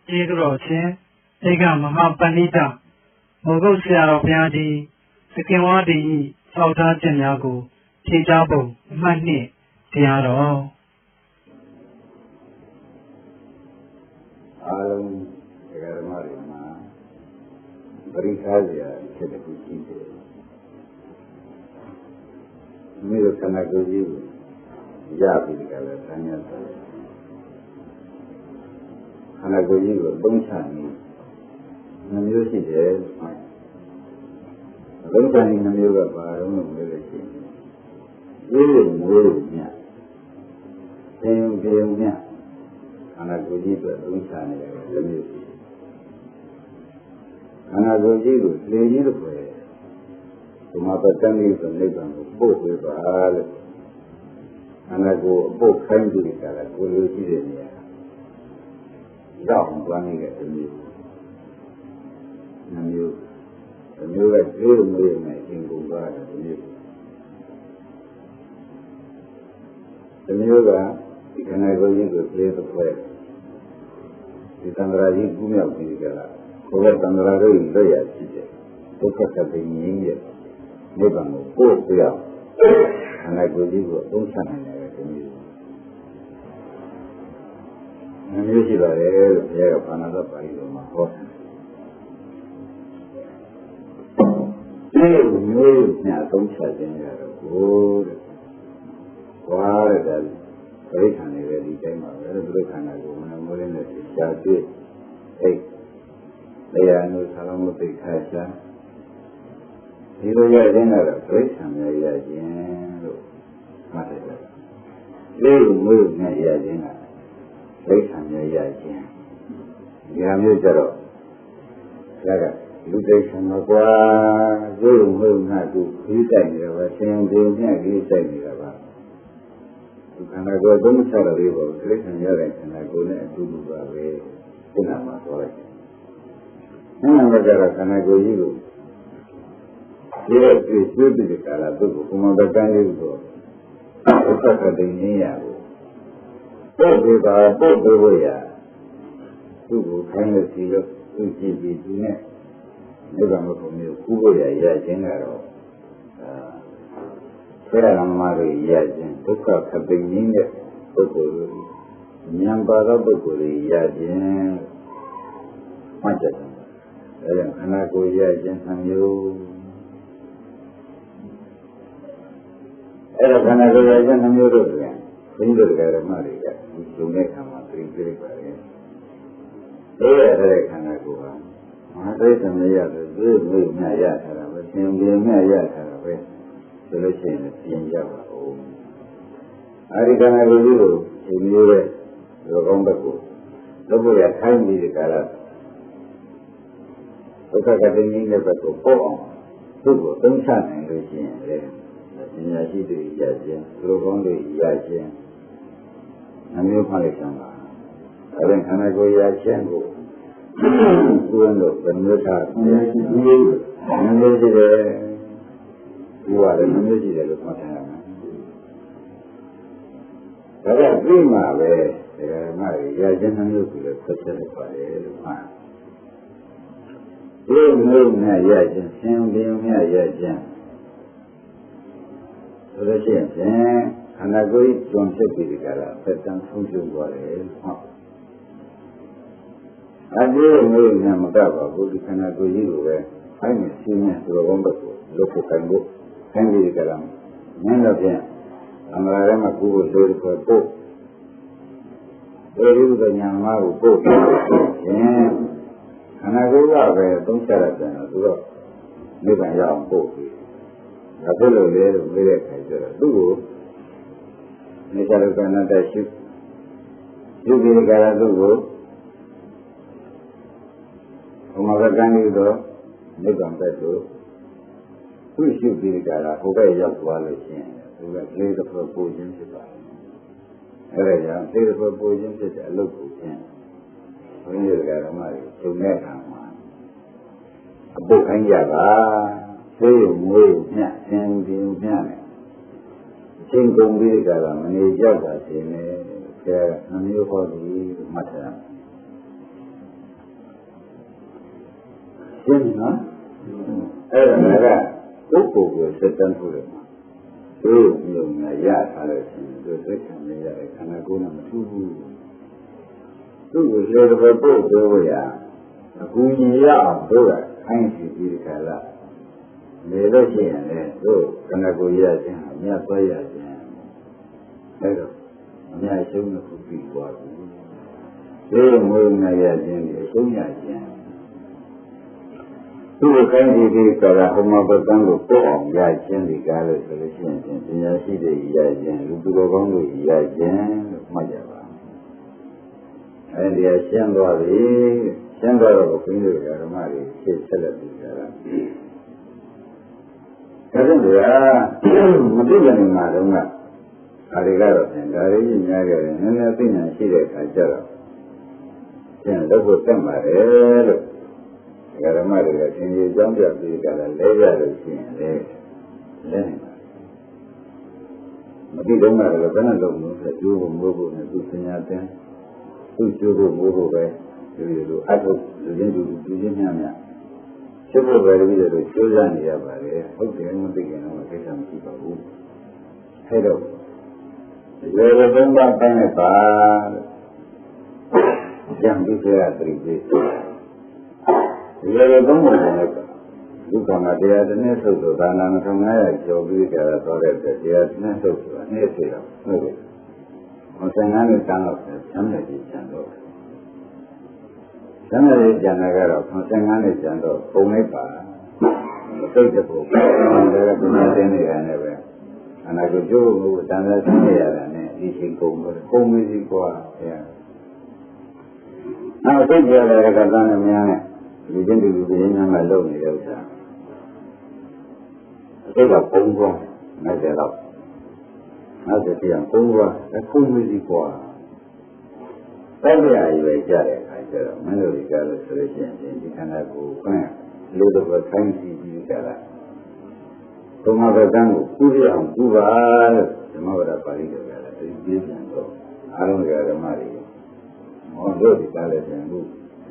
ကျေးဇူးတော်ရှင်ဧကမဟာပဏိတမောဂုတ်ဆရာတော်ဘုရားကြီးသခင်ဝါဒီဆောက်ထားခြင်းများကိုဖြေကြားပုံအမှတ်2တရားတော်အားလုံးဓမ္မတွေမှာပရိသတ်ရာဖြစ်တဲ့ခုရှိတယ်မိတို့ခန္ဓာကိုယ်ကြီးကိုရပြီးကြတယ်ဆန်းရတယ်ခန္ဓာကိုယ်ကြီးကိုသုံးချနေနှမျိုးရှိတယ်သုံးချနေနှမျိုးကဘာလို့လဲလို့ရှိရင်ဒီလိုမျိုးညသင်ပြေညခန္ဓာကိုယ်ကြီးကိုသုံးချနေတယ်တစ်မျိုးရှိခန္ဓာကိုယ်ကြီးကိုလေကြီးလို့ခေါ်တယ်ဒီမှာပတ္တန်လေးဆိုနိဗ္ဗာန်ကိုပို့ပေးပါလို့ခန္ဓာကိုယ်အပုတ်ခိုင်းပြီးကြတာကိုယ်လိုရှိတဲ့နေရာရောက်သွားနေတဲ့တစ်မျိုးနှမျိုးတစ်မျိုးကကျိုးမျိုးနဲ့အင်ကိုပါတဲ့တစ်မျိုးတစ်မျိုးကဒီခန္ဓာကိုယ်ကြီးကိုပြေးတဲ့ဖွဲ့ဒီသံဃာကြီးကူးမြောက်ပြီးကြတာကိုယ်ကသံဃာတို့လွတ်ရရှိတယ်ဒုက္ခသတိငြိမ်းရဲ့နိဗ္ဗာန်ကိုပို့ပြအောင်ခန္ဓာကိုယ်ကြီးကိုအသုံးချနိုင်တယ်ဒီမျိုးရှိပါတယ်လို့ဘုရားကဘာနာတော်ပါဠိတော်မှာဟောတယ်ဒီမျိုးညအသုံးချခြင်းရတော့ကိုတဲ့ဟွာတဲ့ဒါပရိသန်တွေပဲဒီတိုင်းမှာပဲပရိသန်ကိုမနမိုးလေးနဲ့ရှားတွေ့အိတ်တရားနုဆရာမသိခါရှာဒီလိုရခြင်းကတော့ပရိသန်များရခြင်းလို့မှတ်တယ်လေးမျိုးနဲ့ရခြင်းကပရိသန်များရခြင်းဒီဟာမျိုးကြတော့ဒါကလူသိဆံမကွာရုပ်မျိုးငါ့ကိုခီးတိုက်နေတော့ဆင်းရဲညက်ခီးတိုက်နေတာပါဒီခန္ဓာကိုယ်သုံးချတော်လေးပေါ့ပရိသန်ရတဲ့ခန္ဓာကိုယ်နဲ့အတူတူပါပဲခုနမှာပြောလိုက်အဲ့ဒါကြတော့ခန္ဓာကိုယ်ကြီးကိုဒီလိုပြည့်စုံတဲ့ကာလသူ့ကိုဘုံမတန်းလေးကိုဥပက္ခတိနည်းရကိုပို့ပေးပါပို့ပေးဖို့ရသူ့ကိုခိုင်းလို့စီလို့သူကြည့်ပြီးသူနဲ့ဒီကမကုမျိုးကူဖို့ရခြင်းကတော့ဆရာတော်မှာရခြင်းဒုက္ခခတိနည်းတဲ့ပုဂ္ဂိုလ်တို့ဉာဏ်ပါသောပုဂ္ဂိုလ်တွေရခြင်းမှတ်တယ်ဒါကြောင့်ခန္ဓာကိုယ်ရခြင်းနှမျိုးအဲ့ဒါခန္ဓာကိုယ်ရခြင်းနှမျိုးတို့ပြန်ဘုန်းကြီးတို့ဓမ္မတွေကဒီလုံတဲ့ခါမှာသိသိပါလေဒီရတဲ့ခန္ဓာကိုယ်ဟာမဟာသိသမယဆိုသူ့မိမြရထားတာပဲသင်ပြမြရထားတာပဲဆိုလို့ရှိရင်ပြင်ကြပါဦးအဲဒီခန္ဓာကိုယ်ကြီးကိုဒီမျိုးပဲလောကောင်းဘက်ကိုလုပ်ဖို့ရခိုင်းပြီးဒီကလာဒုက္ခကတိကြီးတဲ့ဘက်ကိုပို့အောင်သူ့ကိုသုံးချနိုင်လို့ရှိရင်လေပညာရှိတွေရခြင်းလောကောင်းတွေရခြင်းအမျိုးမှလိုက်ဆံပါအဲဒီခန္ဓာကိုယ်ရခြင်းကိုကိုယ်တို့ဘယ်မျိုးထားဒီမျိုးရှိတယ်ဒီဟာလည်းမျိုးရှိတယ်လို့မှတ်ထားရမယ်ဒါကသိမှပဲဒါကမှရခြင်းမျိုးကိုလည်းဆက်ဆက်ပါတယ်လို့မှတ်ဒီမျိုးနဲ့ရခြင်းသင်ပြင်းနဲ့ရခြင်းဆိုလို့ရှိရင်ခန္ဓာကိုယ်ကျွမ်းဖြစ်ပြီးဒီကလာသက်တမ်းဆုံးရှုံးသွားတယ်ဟုတ်အဲဒီမျိုးနဲ့မကပါဘူးဒီခန္ဓာကိုယ်ကြီးကိုပဲအဲ့ဒီရှင်းနေဆိုတော့ဘက်ကိုလုပ်ဖို့ခံဖို့ခံပြီးဒီကလာမင်းတို့ပြန်အမှန်တည်းမှာကိုယ်ကိုလိုကိုပို့အဲဒီဥပညာမကိုပို့ပြီးရင်ခန္ဓာကိုယ်ကပဲသုံးချရတယ်တော့သူတော့နိဗ္ဗာန်ရအောင်ပို့ပြီးဒါဖြစ်လို့လေလို့ပြောတဲ့အခါကျတော့သူ့ကိုနေကြလို့ကနတရှိဒီဒီကရာသူ့ကိုဘုမကကံပြီးတော့နိဗ္ဗာန်ဘက်သို့သူ့ရှိပြီးကြတာဟိုဘက်ရောက်သွားလို့ရှိရင်သူကလေးတစ်ဖွဲ့ပို့ခြင်းဖြစ်ပါတယ်အဲဒါကြောင့်လေးတစ်ဖွဲ့ပို့ခြင်းဖြစ်တဲ့အလုပ်ကိုဖြင့်ဘုန်းကြီးတွေကဓမ္မတွေသုံးတဲ့အခါမှာအပုတ်ခိုင်းကြပါသို့မွေးညသင်ပြင်းညနဲ့အချင်းကုန်ပြီးကြတာမနေကြတာရှင်လေဆရာနှမျိုးဟောသည်မှတ်ထား ရှင်းနော်အဲ့ဒါကပုဂ္ဂိုလ်ကိုစက်တန်းထိုးတယ်သူမျိုးငါရထားလို့ရှိရင်သူသိခံနေရတယ်ခန္ဓာကိုယ်နဲ့မထူးဘူးသူ့ကိုလေတပတ်ပို့ပြောရအခုကြီးရအောင်တို့ကခိုင်းစီပြီးဒီကလာနေလို့ရှိရင်လည်းတို့ခန္ဓာကိုယ်ရခြင်းအများသွားရခြင်းအဲ့တော့အများရှုံးလို့ပြီးသွားပြီဒီမွေးနေရခြင်းဒီအရှုံးရခြင်းသူ့ကိုခိုင်းစီပြီးကလာဟောမပကံကိုပို့အောင်ရခြင်းဒီကားလို့ဆိုလို့ရှိရင်ပညာရှိတွေရခြင်းလူသူတော်ကောင်းတို့ရခြင်းလို့မှတ်ကြပါအဲ့ဒီရှင်းသွားပြီရှင်းသွားတော့ဘုန်းကြီးတို့ဓမ္မတွေရှင်းဆက်လက်ပြီးကြတာအဲ့ဒါကမသိကြနေမှာတော့ကဒါတွေကတော့ဒါတွေကြီးများကြတယ်နည်းနည်းသိဉာဏ်ရှိတဲ့အခါကျတော့ရှင်းတော့ကိုတက်ပါတယ်လို့ဓမ္မတွေကသင်ကြီးကြောင်းပြပြီးကြတာလဲရလို့ရှိရင်လဲနေပါမသိတော့မှလည်းဘယ်နဲ့လုံးလို့ဆိုကျိုးဖို့မိုးဖို့နဲ့သူပညာသင်သူ့ကျိုးဖို့မိုးဖို့ပဲဒီလိုအထုလူချင်းတူချင်းများများကျိုးဖို့ပဲပြီးတော့ကျိုးစားနေရပါလေဟုတ်တယ်မသိခင်တော့ကိစ္စမရှိပါဘူးအဲ့တော့ရေရသုံးပါးပိုင်းနဲ့ပါကြံပြီးကြရတိပိရေရသုံးပါးနဲ့ဒုက္ခမှာတရားတစ်နှစ်ဆုပ်လို့ဒါနာ2500ကျော်ပြီးကြတာတော့တဲ့တရားတစ်နှစ်ဆုပ်ဆိုတာနေ့စီတော့ဟုတ်ကဲ့55နှစ်တန်းတော့ဆမ်းတဲ့ကြီးကျန်တော့ဆမ်းတဲ့ကြီးကျန်တာကတော့55နှစ်ကျန်တော့ပုံလိုက်ပါမသိတဲ့ပုံဒါကဒီနေ့တင်နေရတယ်ပဲအနာကိုကျိုးကိုတန်တဲ့ဆင်းရတာနဲ့ဒီချိန်ကုန်တော့ကုန်ပြီစီကွာဆရာနောက်သိကြတဲ့ကသာနဲ့များနဲ့လူချင်းတူလူချင်းများကလုံနေတဲ့ဥစ္စာအဲ့ဒါပုံကွာနဲ့ကြတော့နောက်တစ်ပြန်ပုံကွာအခုမစီကွာတဲ့ရည်ပဲကြတဲ့အခါကျတော့မင်းတို့ကလည်းဆိုလို့ရှိရင်ဒီခန္ဓာကိုယ်ကလူတို့ကိုဆိုင်စီပြီးကြတာဘုံမဘကံကိုကုရအောင်ကုပါလို့ဓမ္မဝရပါဠိတော်ကလည်းဒီပြည့်ပြန်တော့အားလုံးကဓမ္မတွေဟောတို့ဒီကားလည်းပြန်ခု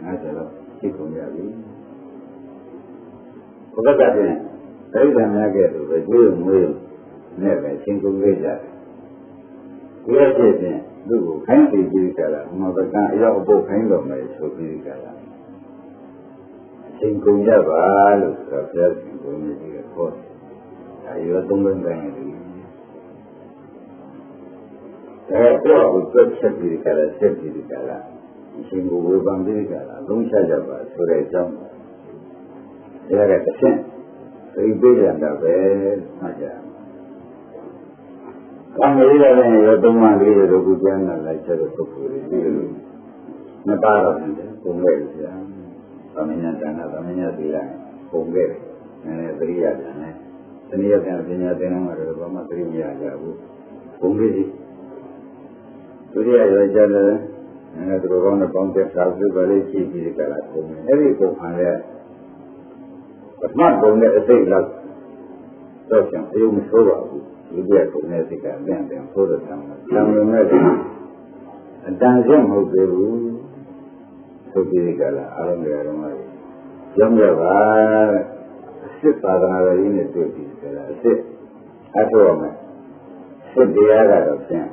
90တော့သိကုန်ရပြီဘုရားကတည်းကဒိဋ္ဌာများကဲ့သို့ပဲကျွေးမွေးနဲ့ပဲရှင်းကုန်ခဲ့ကြတယ်ဒီအဖြစ်ဖြင့်သူ့ကိုခိုင်းစီပြီးကြတာဘုံမဘကံအရောက်အဖို့ခိုင်းတော်မယ်ဆိုပြီးကြတာရှင်းကုန်ကြပါလို့ဆိုတော့ဘုရားရှင်ကိုမြည်ပြီးခေါ်တယ်ရောသုံးလုံးတိုင်းတယ်တော့ကိုသက်ချက်ပြီးကြတာဆက်ပြီးကြတာအရှင်ကိုဝေဖန်ပြီးကြတာလုံးချကြပါဆိုတဲ့အကြောင်းဒါကတစ်ချက်သိပေးကြတာပဲမှတ်ကြ။အမေရိကန်ရဲ့ရောသုံးမှလေးတို့ကကျမ်းလာလိုက်တဲ့ပုဂ္ဂိုလ်တွေဒီလိုနှစ်ပါးတော့တယ်ပုံခဲ့ကြ။သမဏေတဏ္ဍသမဏေသီလပုံခဲ့တယ်။နည်းနည်းသတိရတယ်နဲ့တနည်းအားဖြင့်ပညာသင်တော့တော့ဘာမှသတိမရကြဘူး။ပုံခဲ့ကြီးဒုတိယရောကြတယ်သူတို့ကောင်းတဲ့ပေါင်းတဲ့သာသုပဲလေးရှိပြီးကြတာပုံတယ်အဲ့ဒီပုံမှန်ရဲ့ပထမပုံတဲ့အစိတ်လောက်တော့ကျန်အယုံမဆိုးပါဘူးဒုတိယပုံတဲ့စိတ်ကပြန်ဆိုးတဲ့ဆံဆံလုံးနဲ့အတန်ဆုံးမဟုတ်သေးဘူးဆိုပြီးကြတာအားလုံးကတော့ကြောင်းကြပါအစ်စ်သာသနာတော်ကြီးနဲ့တွေ့ပြီးကြတာအစ်စ်အထောက်အမယ်စစ်တရားကတော့ပြန်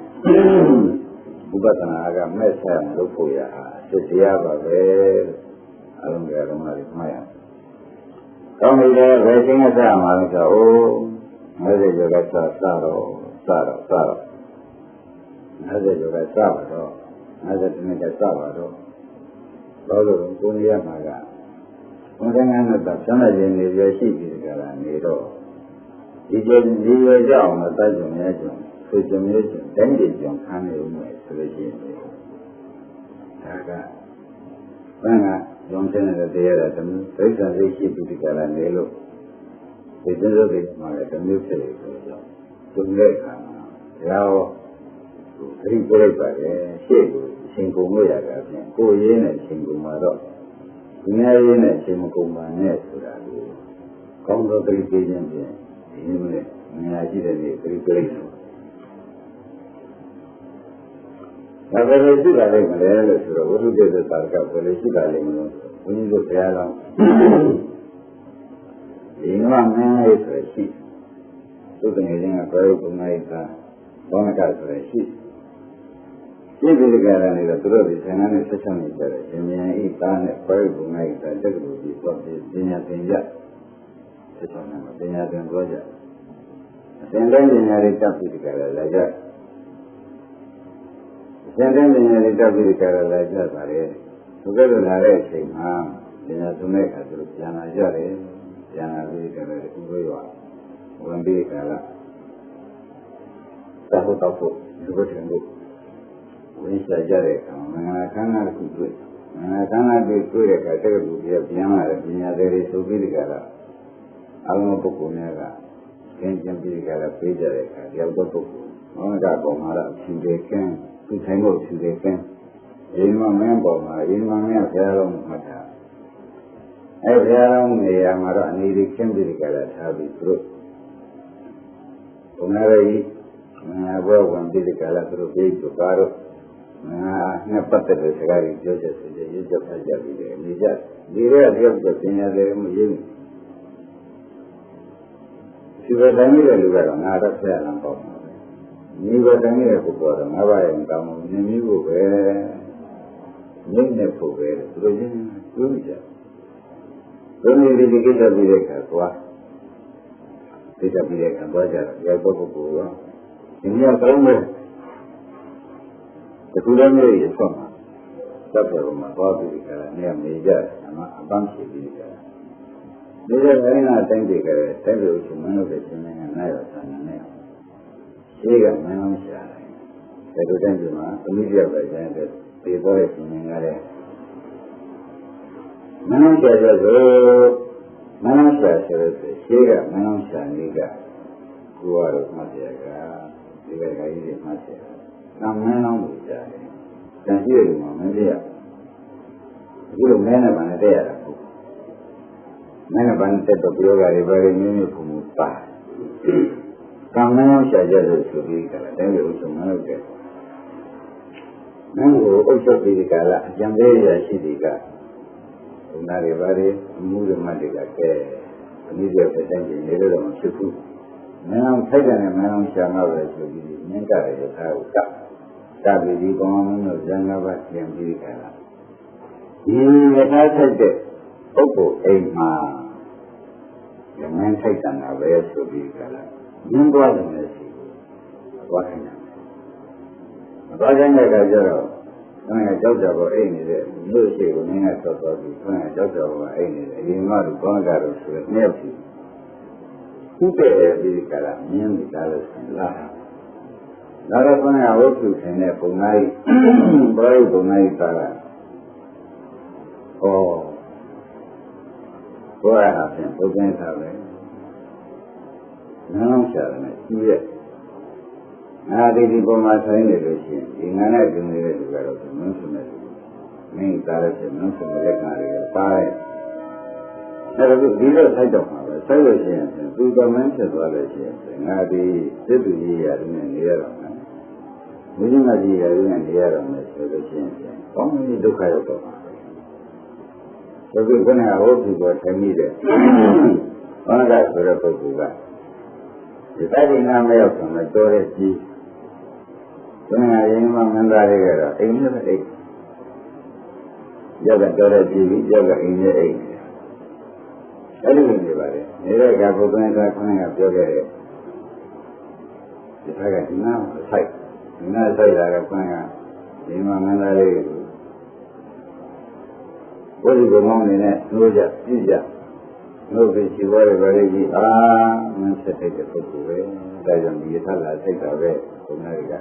ဥပဒနာကမဲ့ဆက်လုပ်ဖို့ရစစ်တရားပါပဲအလုံးစုံလုံးလိုက်မှတ်ရကောင်းပြီလေဘယ်ချင်းကစမှာလဲဆိုမဲစေကျော်ကစတော့မဲစေကျော်ကစပါတော့မဲစေတနေ့ကစပါတော့ဘာလို့လဲကိုနေရမှာကဘုရားငန်းတော့ဆန္ဒရှင်နေရရှိပြီးကြတာနေတော့ဒီကြဒီရကြအောင်မတတ်ကြများကြဆိုကြမျိုးချင်းတိုင်းပြည်ကြောင့်ခံနေဦးမယ်ဆိုလို့ရှိရင်ဒါကဘယ်ကရုံးတဲ့တရားတော်တမျိုးဒိဋ္ဌာရိရှိပြီးဒီကလာနေလို့ဒီကျိုးတွေမှာလည်းတမျိုးဖြစ်နေဆိုတော့သူလည်းခါရောအရင်ပြလိုက်ပါတယ်ရှေ့ကိုအရှင်ကုန်လို့ရတာဖြင့်ကိုရင်းနဲ့အရှင်ကုန်မှာတော့ဒီနည်းရင်းနဲ့အရှင်မကုန်ပါနဲ့ဆိုတာကိုကောင်းသောသတိပေးခြင်းဖြင့်ဒီနည်းနဲ့ငါရှိတဲ့နေ့သတိပေးလိုက် ဒါပဲလို့ရှိတာလည်းမလဲလို့ဆိုတော့ဝိသုဒ္ဓေသာကဘယ်လိုရှိတာလဲမလို့ဘုန်းကြီးတို့ဘုရားတော်ဒီမှာမင်းလေးဆိုရှိသူတကယ်ချင်းကဘယ်လိုပုံလိုက်တာဘောနကဆိုရှိဒီဒီကရနေတော့သူတို့ဒီဆန္ဒနဲ့ဆက်ချနေကြတယ်ရှင်မြန်ဤသားနဲ့ဘယ်လိုပုံလိုက်တာတက္ကသိုလ်ကြီးသွားပြီးပညာသင်ကြဆက်ချနေမှာပညာသင်သွားကြသင်တဲ့ပညာတွေတက်ပြီးဒီကရလာကြသင်တဲ့ပညာတွေတက်ပြီးဒီကရလာကြပါလေသူကလည်းလာတဲ့အချိန်မှာပညာသုံးတဲ့အခါသူတို့ပြန်လာကြတယ်ပြန်လာပြီးကြတယ်ဥပ္ပယောဝင်ပြီးကြလားသာဟုတ်တော့ဖို့ဒီလိုတင်လို့ဝင်စားကြတဲ့အခါမင်္ဂလာခန္ဓာတစ်ခုတွေ့မင်္ဂလာခန္ဓာတွေ့တဲ့အခါတက္ကသိုလ်ကြီးပြန်လာတဲ့ပညာတွေဆိုပြီးကြလားအလုံးပုဂ္ဂိုလ်များကကျင်းကျင်းပြီးကြလားပြေးကြတဲ့အခါရောက်တော့ပုဂ္ဂိုလ်ဘောနကပေါ်မှာတော့ဖြူတယ်ကင်းသူဆိုင်ဖို့ဖြူတယ်ကင်းဒီမှာမင်းပေါ်မှာဒီမှာမင်းဆရာတော်မှတ်တာအဲဆရာတော်နေရာမှာတော့အနေဒီခင်းပြီးကြလားထားပြီးသူတို့ဘုရားကြီးငါဘောဝင်ပြီးကြလားသူတို့ပြေးကြပါတော့ငါနှစ်ပတ်တဲ့စကားကြီးပြောချက်ဆိုကြရွတ်ချက်ဖတ်ကြပြီးတယ်နေကြဒီရဲတယောက်တော့ပညာတယ်မရင်းဒီဘက်တိုင်းရဲ့လူကတော့ငါတော့ဆရာလမ်းပေါ့ဒီဘက်တိုင်းရဲ့ပုဂ္ဂိုလ်တော့ငါဘာရင်ကောင်းမှုမြင်ပြီးဖို့ပဲမြင့်နေဖို့ပဲသူတို့ချင်းပြောကြတယ်ဘယ်လိုဒီကိစ္စပြီးတဲ့အခါသွားဒီကပြီးတဲ့အခါသွားကြတော့ရောက်တော့ပုဂ္ဂိုလ်ကဒီမြောက်ကောင်းမယ်တခုလည်းမျိုးရဆုံးမှာတပ်တော်မှာသွားပြီးကြတယ်နေရာမေးကြတယ်အပန်းဖြေပြီးကြတယ်ဒီလိုတိုင်းလာတိုင်းကြည့်ကြတယ်တိုင်းလို့ရှိမလို့တဲ့ရှင်မင်းကနိုင်တော့ဆန်းနေတယ်ရှိကမင်းအောင်ရှာတယ်ဒီလိုတိုင်းကြည့်မှာသမီးပြောက်ပဲကျန်တဲ့ဒီတော့ရှင်မင်းကလည်းမင်းအောင်ရှာရဆိုမင်းအောင်ရှာဆိုတဲ့ရှိကမင်းအောင်ရှာနေကကိုရတော့မှတ်ရကဒီကကြီးတွေမှတ်ရကမင်းအောင်လို့ကြားတယ်တန်ရှိတယ်မှာမင်းပြရအခုလိုမင်းနဲ့ဗာနဲ့တက်ရတာဟုတ်မင်းနဲ့ဗာနဲ့တက်တော့ပြောကြတယ်ဗာရင်းမျိုးမျိုးပုံမှုပါကမင်းအောင်ရှာကြလို့ဆိုပြီးကြတယ်တိုင်းလို့ဆိုမလို့တဲ့မင်းကိုအုပ်ချုပ်ပြီးကြလားအကြံပေးရရှိဒီကဘုရားတွေဗာတွေအမှုတွေမှတ်တွေကကဲအနည်းပြောတဲ့တိုင်းကြီးနေလို့တော့မဖြစ်ဘူးမင်းအောင်ထိုက်တယ်နဲ့မင်းအောင်ရှာမှာပဲဆိုပြီးမင်းကလည်းရထားကိုကပြီးဒီကောင်းလို့ဇန်နဘတ်ပြန်ပြီးကြလားဒီရထားထိုက်တဲ့ပုဂ္ဂိုလ်အိမ်မှာမင်းထိုက်တယ်နာပဲဆိုပြီးကြလားမင်းသွားတယ်နဲ့ရှိသွားတယ်သွားတဲ့အခါကျတော့ခဏကြောက်ကြပေါ်အိမ်နေတဲ့မြို့ရှိကိုမင်းကဆော့သွားပြီးခဏကြောက်ကြပေါ်အိမ်နေတယ်အရင်ကတော့ကောင်းကြတော့ဆိုတော့မြောက်ပြီခုတည်းပြီးကြလားမြင်းပြီးကြလို့ဆင်လာဒါတော့ခဏဝိသုဆင်တဲ့ပုံနာကြီးဘာလို့ပုံနာကြီးသားလားဟောဘောရအပြင်ပုဂ္ဂိုလ်သားပဲနားရှာတယ်ရှိရဲ့ငါဒီပုံမှာဆိုင်နေလို့ရှိရင်ဒီငါနဲ့ကျင်နေတဲ့လူကတော့မင်းဆိုနေတယ်မင်းသားလည်းဖြစ်မင်းဆိုတဲ့ခါတွေကပါတယ်အဲ့ဒါဒီလိုဆိုင်တော့မှာပဲဆိုင်လို့ရှိရင်သူကမင်းဖြစ်သွားလို့ရှိရင်ငါဒီစစ်သူကြီးရတယ်နဲ့နေရတော့မယ်မင်းကြီးမကြီးရတယ်နဲ့နေရတော့မယ်ဆိုလို့ရှိရင်ကောင်းပြီဒုက္ခရောက်တော့မှာဘုရားကလည်းဟောဒီပေါ်ထိုင်မိတယ်ဘာကဆိုတဲ့ပုဂ္ဂိုလ်ကဒီတိုင်းနာမရောက်ဆိုတော့တော်တဲ့ကြီးဘုရားရင်မှမန္တလေးကတော့အိမ်နဲ့အိမ်ရောက်တော့တဲ့ကြီးပြီးရောက်တော့အိမ်နဲ့အိမ်အဲ့ဒီလိုနေပါလေနေတဲ့ကဘုရားကခေါင်းကပြောခဲ့တယ်ဒီဘက်ကဒီနာဆိုင်ဒီနာဆိုင်လာကခေါင်းကဒီမှာမန္တလေးကိုဘုရားကမောင်းနေနဲ့နှိုးကြပြည့်ကြနှုတ်ပြီးရှိသွားတယ်ဗလေကြီးမင်းဆက်တဲ့ပုဂ္ဂိုလ်ပဲဒါကြောင့်ဒီထလာစိတ်တာပဲဘုရားက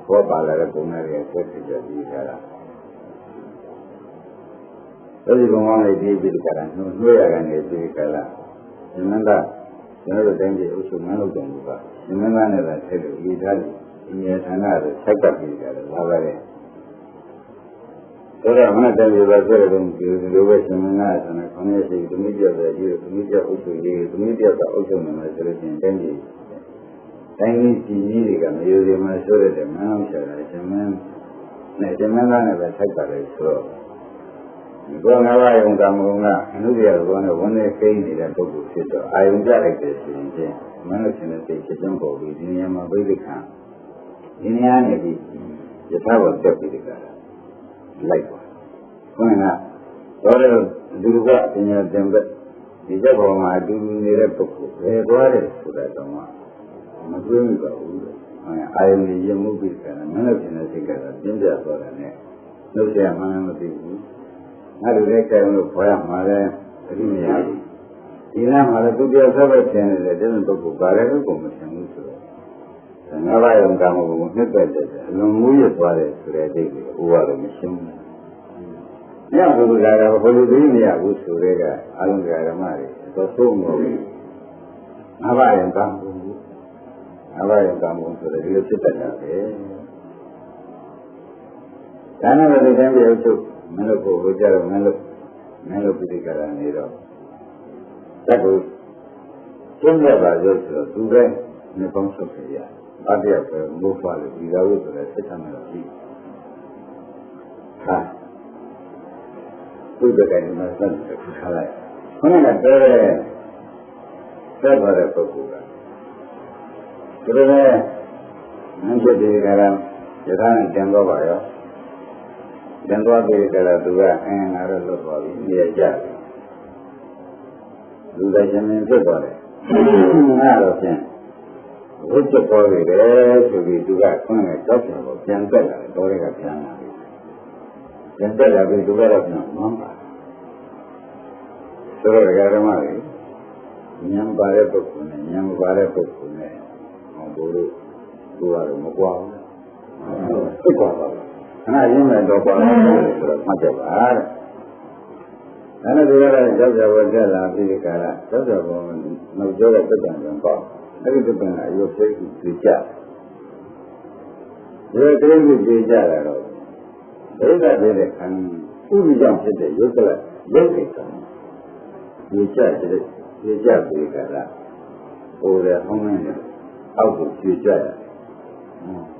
ဘောပါလာတဲ့ဘုရားရဲ့ဆက်ဖြစ်ကြပြီးကြတာအဲဒီဘုံအောင်လေးပြီးကြတာနှိုးရကနေပြီးကြလားဒီမန္တကျွန်တော်တို့တိုင်းပြည်အုပ်ချုပ်မလုပ်တယ်လို့ကဒီမန္တနဲ့လည်းဆက်လို့ဒီသားဒီနေဌာနတွေစိုက်ကပ်ပြီးကြတယ်လာပါလေဆိုတော့မနတည်းပါဆိုတော့ဒီလိုပဲရှင်မနာဆိုတော့ခေါင်းရရှိသမီးပြောက်တယ်ဒီသမီးပြောက်အုပ်ချုပ်ရေးသမီးပြောက်ကအုပ်ချုပ်နေမှာဆိုလို့ရှိရင်တိုင်းပြည်ကြီးတွေကမယိုသေးမှဆိုရတယ်မအောင်ရှာတယ်ရှင်မန်း နဲ့ဇမင်းသားနဲ့ပဲထိုက်ပါလေဆိုတော့ဒီကောငါးပါးယုံကံမုံကအနုတ္တရဘောနဲ့ဝန်နဲ့ကိန်းနေတဲ့ပုဂ္ဂိုလ်ဖြစ်တော့အာယုံကြလိုက်တဲ့ဆိုရင်ချင်းမနုရှင်တဲ့စိတ်ဖြစ်ဆုံးပေါ်ပြီးဒီနေရာမှာပြိဋိခံဒီနေရာနေပြီးယထာဘောတက်ပြီးတကလိုက်ပါဘုရားကတော့ဒီလိုကအပညာသင်ပဲဒီချက်ပေါ်မှာအတူတူနေတဲ့ပုဂ္ဂိုလ်ဘယ်သွားတယ်ဆိုတာတော့မတွေးမိပါဘူးအာယုံကြီးရမှုပြီးတယ်မနုရှင်တဲ့စိတ်ကပြင်းပြသွားတယ်နဲ့နှုတ်ဆက်မှန်းမသိဘူးငါတို့လည်းကြံလို့ခေါ်ရမှာလဲအတိမရဘူးဒီနားမှာလည်းသူတရားဆက်ပဲသင်နေတယ်ဒီလိုပုဂ္ဂိုလ်ဘာလဲကိုမသင်ဘူးဆိုတော့ငါးပါးယုံကံကိုနှစ်သက်တယ်အလွန်မူးရသွားတယ်ဆိုတဲ့အဓိပ္ပာယ်ဥပါတော့မရှင်းဘူး။ညဘုရားကတော့ဘယ်လိုသိမရဘူးဆိုတဲ့ကအလုံးစုံဓမ္မတွေတော့သုံးလို့ငါးပါးယုံကံကိုငါးပါးယုံကံကိုဆိုတဲ့ဒီလိုဖြစ်တတ်တာပဲ။ဒါနဲ့လည်းတိုင်းပြောချုပ်မလို့ကိုကြတော့မလို့ပြိတ္တကရနေတော့တတ်ကိုကျင့်ရပါလို့ဆိုတော့သူပဲနေပေါင်းချုပ်ရရအတ္တရပဲမိုးဖွာလို့ဒီလိုဆိုတဲ့စိတ်ထားမျိုးရှိဟာသူ့တဲ့ကိစ္စမှာစတဲ့ခုထားလိုက်ခဏကတည်းကသက်ပါတဲ့ပုဂ္ဂိုလ်ကဒါလည်းမင်းဖြစ်ဒီကရယထာနဲ့ကျန်တော့ပါရောကျန်သွားပြီကြတော့သူကငါတော့လွတ်သွားပြီနေရာကြပြီလူတိုင်းချင်းဖြစ်သွားတယ်ငါတော့ဖြင့်ဝိတ္တပေါ်ပြီလေဆိုပြီးသူကခွန်းနဲ့တောက်ပြန်တော့ပြန်တက်လာတယ်တော်တွေကပြန်လာပြီပြန်တက်လာပြီသူကတော့ပြန်မှန်းပါဆိုတော့ဓမ္မတွေဉာဏ်ပါတဲ့ပုဂ္ဂိုလ်နဲ့ဉာဏ်မပါတဲ့ပုဂ္ဂိုလ်နဲ့ဟောဘိုးတို့သူကတော့မကွာဘူးသိကွာပါဘူးခဏရင်းမဲ့တော့ကွာတယ်ဆိုတော့မှတ်ကြပါတဲ့ဒါနဲ့ဒီကရရောက်ကြဝတက်လာပြီးဒီကရရောက်ကြဘောနောက်ကျောတဲ့တက်တံကပေါ့အဲ့ဒီတက်တံကအယုတ်စိတ်ကိုကြည့်ကြဒီကလေးကိုကြည့်ကြတာတော့ဒိဋ္ဌိတဲ့ခံဥပ္ပကြောင့်ဖြစ်တဲ့ယုတ်ကလရုပ်ကိစ္စကြည့်ကြတဲ့ကြည့်ကြပြီးကရဟိုတဲ့ဟောင်းနေတယ်အောက်ကိုကြည့်ကြတယ်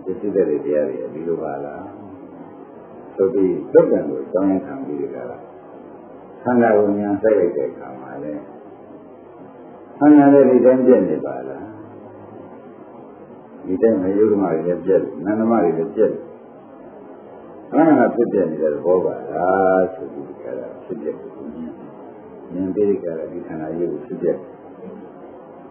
ဒီစိတ်တဲ့တရားတွေဒီလိုပါလားဆိုပြီးသုတ်တံကိုကြောင်းရခံပြီးဒီကရခန္ဓာကိုဉာဏ်စိုက်လိုက်တဲ့အခါမှာလည်းခန္ဓာလည်းဒီတိုင်းပြည့်နေပါလားဒီတိုင်းမယုဒ္ဓမတွေလည်းပြည့်တယ်နန္ဒမတွေလည်းပြည့်တယ်ခန္ဓာဖြစ်ပြနေတဲ့ဘောပါလားဆိုပြီးကြတာဖြစ်ပြကိုဉာဏ်ပြီးကြတာဒီခန္ဓာကြီးကိုဖြစ်ပြ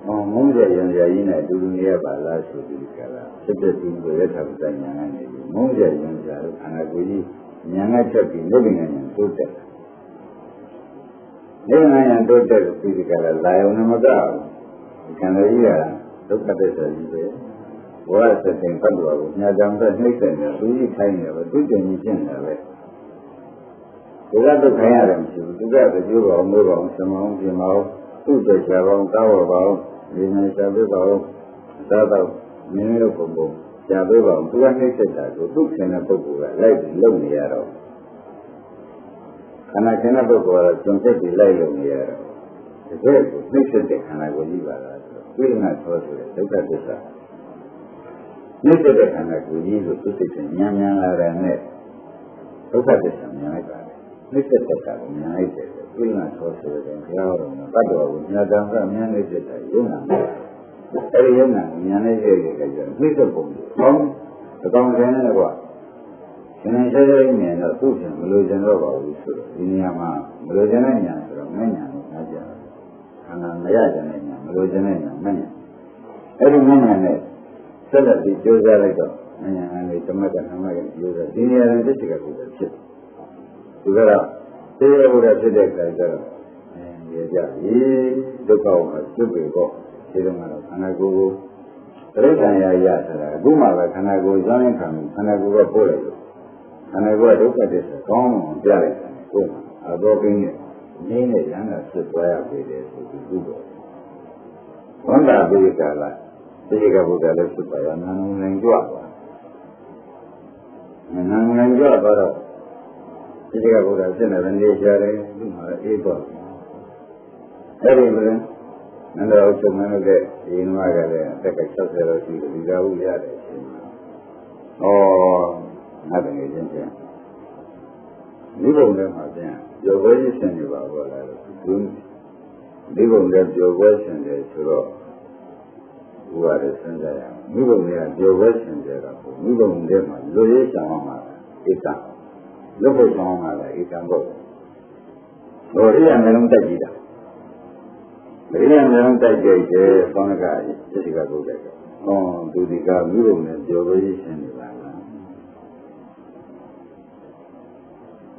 မုန်းကြရံကြရင်းနဲ့အတူတူနေရပါလားဆိုပြီးကြတာဖြစ်ပြသူကိုရထပ်တိုင်ညာနေပြီမုန်းကြရံကြလို့ခန္ဓာကိုယ်ကြီးညာငတ်ချက်ပြီးနိဗ္ဗာန်ကိုတိုးတက်နိဗ္ဗာန်တိုးတက်ပြီးဒီကလာလာယုံမကခန္ဓာကြီးကဒုက္ခသစ္စာကြီးပဲဘောရစတဲ့ပတ်တော်ကိုညာကြောင့်သက်နှိမ့်တယ်သူကြီးခိုင်းတယ်ပဲသူကျင်ကြီးရှင်းတယ်ပဲဒီကတော့ခိုင်းရတယ်မရှိဘူးသူကကြိုးပါအောင်မိုးပါအောင်စမအောင်ပြင်ပါအောင်သူ့တဲ့ချာပေါင်းကားပါအောင်ဒီနေ့ချာပေးပါအောင်သာတော့မင်းတို့ပုံပုံချာပေးပါအောင်သူကနှိမ့်ဆက်တာကိုသူ့ခင်တဲ့ပုဂ္ဂိုလ်ကလိုက်ပြီးလုပ်နေရတော့ခန္ဓာခင်တဲ့ပုဂ္ဂိုလ်ကတော့ကျွန်းသက်ပြီးလိုက်လုပ်နေရတော့တကယ်ကိုနှိမ့်ဆက်တဲ့ခန္ဓာကိုကြီးပါလားဆိုဝိညာဉ်သောဆိုတဲ့ဒုက္ခသစ္စာနှိမ့်ဆက်တဲ့ခန္ဓာကိုကြီးလို့သူစိတ်ကဉာဏ်ဉာဏ်လာတယ်နဲ့ဒုက္ခသစ္စာဉာဏ်လိုက်ပါတယ်နှိမ့်ဆက်တဲ့ခန္ဓာကိုဉာဏ်လိုက်တယ်ဝိညာဉ်သောဆိုတဲ့ဘုရားတော်မှာတတ်တော်ကိုဉာဏ်တန်ခါဉာဏ်နဲ့ဖြစ်တဲ့ယုံနာအဲဒီယုံနာဉာဏ်နဲ့ရဲ့ကြကြနှိမ့်ဆက်ပုံကိုကောင်းအကောင်ကျန်တယ်ကွာဉာဏ်ဆက်တဲ့ဉာဏ်တော့သူ့ပြန်မလို့ကျင်တော့ပါဘူးဆိုတော့ဒီနေရာမှာမလို့ကျင်တဲ့ဉာဏ်ဆိုတော့မဉဏ်ကိုနားကြတယ်ခန္ဓာမရကျင်တဲ့ဉာဏ်မလို့ကျင်တဲ့ဉာဏ်မဉဏ်အဲဒီမဉဏ်နဲ့ဆက်လက်ပြီးကြိုးစားလိုက်တော့မဉဏ်နဲ့ဓမ္မကဓမ္မကကြိုးစားဒီနေရာနဲ့တစ်ချက်ကကိုဖြစ်ဒီကတော့သေရဘုရားဖြစ်တဲ့အခါကျတော့ရကြပြီဒုက္ခကိုကျွတ်ပြီပေါ့ဒီလိုမှတော့ခန္ဓာကိုယ်ကိုပြိဋ္ဌာန်ရရဆိုတာအခုမှပဲခန္ဓာကိုယ်ကြောင်းရင်ခံပြီးခန္ဓာကိုယ်ကပို့လိုက်လို့ခန္ဓာကိုယ်ကဒုက္ခသစ္စာကောင်းအောင်ပြလိုက်တယ်ကိုယ်မှာအဘောကင်းနဲ့နင်းနဲ့ရဟန္တာဖြစ်သွားရပြီလေဆိုပြီးသူ့တော်ဝန္တာပိကလာဒီကဘုရားလည်းဖြစ်ပါရနာနိုင်ကြွသွားနာနိုင်ကြွသွားတော့ဒီကဘုရားဖြစ်နေတဲ့နေကြတယ်သူ့မှာအေးတော့အဲ့ဒီလိုနန္ဒအောင်ချုပ်မင်းတို့ကဒီနွားကလည်းအသက်က60လောက်ရှိတယ်ဒီကဟုရတယ်အချိန်မှာဩ ငါတကယ်ချင်းချင်းဒီဘုံထဲမှာပြန်ပြောပွဲရှင်းနေပါဘောလားလို့ဒီဘုံထဲပြောပွဲရှင်းတယ်ဆိုတော့ဘုရားရဲ့စဉ်းစားရအောင်ဒီဘုံထဲကပြောပွဲရှင်းတယ်တော့ဒီဘုံထဲမှာလူရေးဆောင်အောင်မှာဣတ္တလူဖို့ဆောင်အောင်မှာဣတ္တဘုတ်ဟိုရိယမျိုးလုံးတက်ကြည့်တာရိယမျိုးလုံးတက်ကြည့်တယ်ဘောနကစိတ်ကပုတ်တယ်ဟောသူဒီကဒီဘုံထဲပြောပွဲရှင်းနေပါလား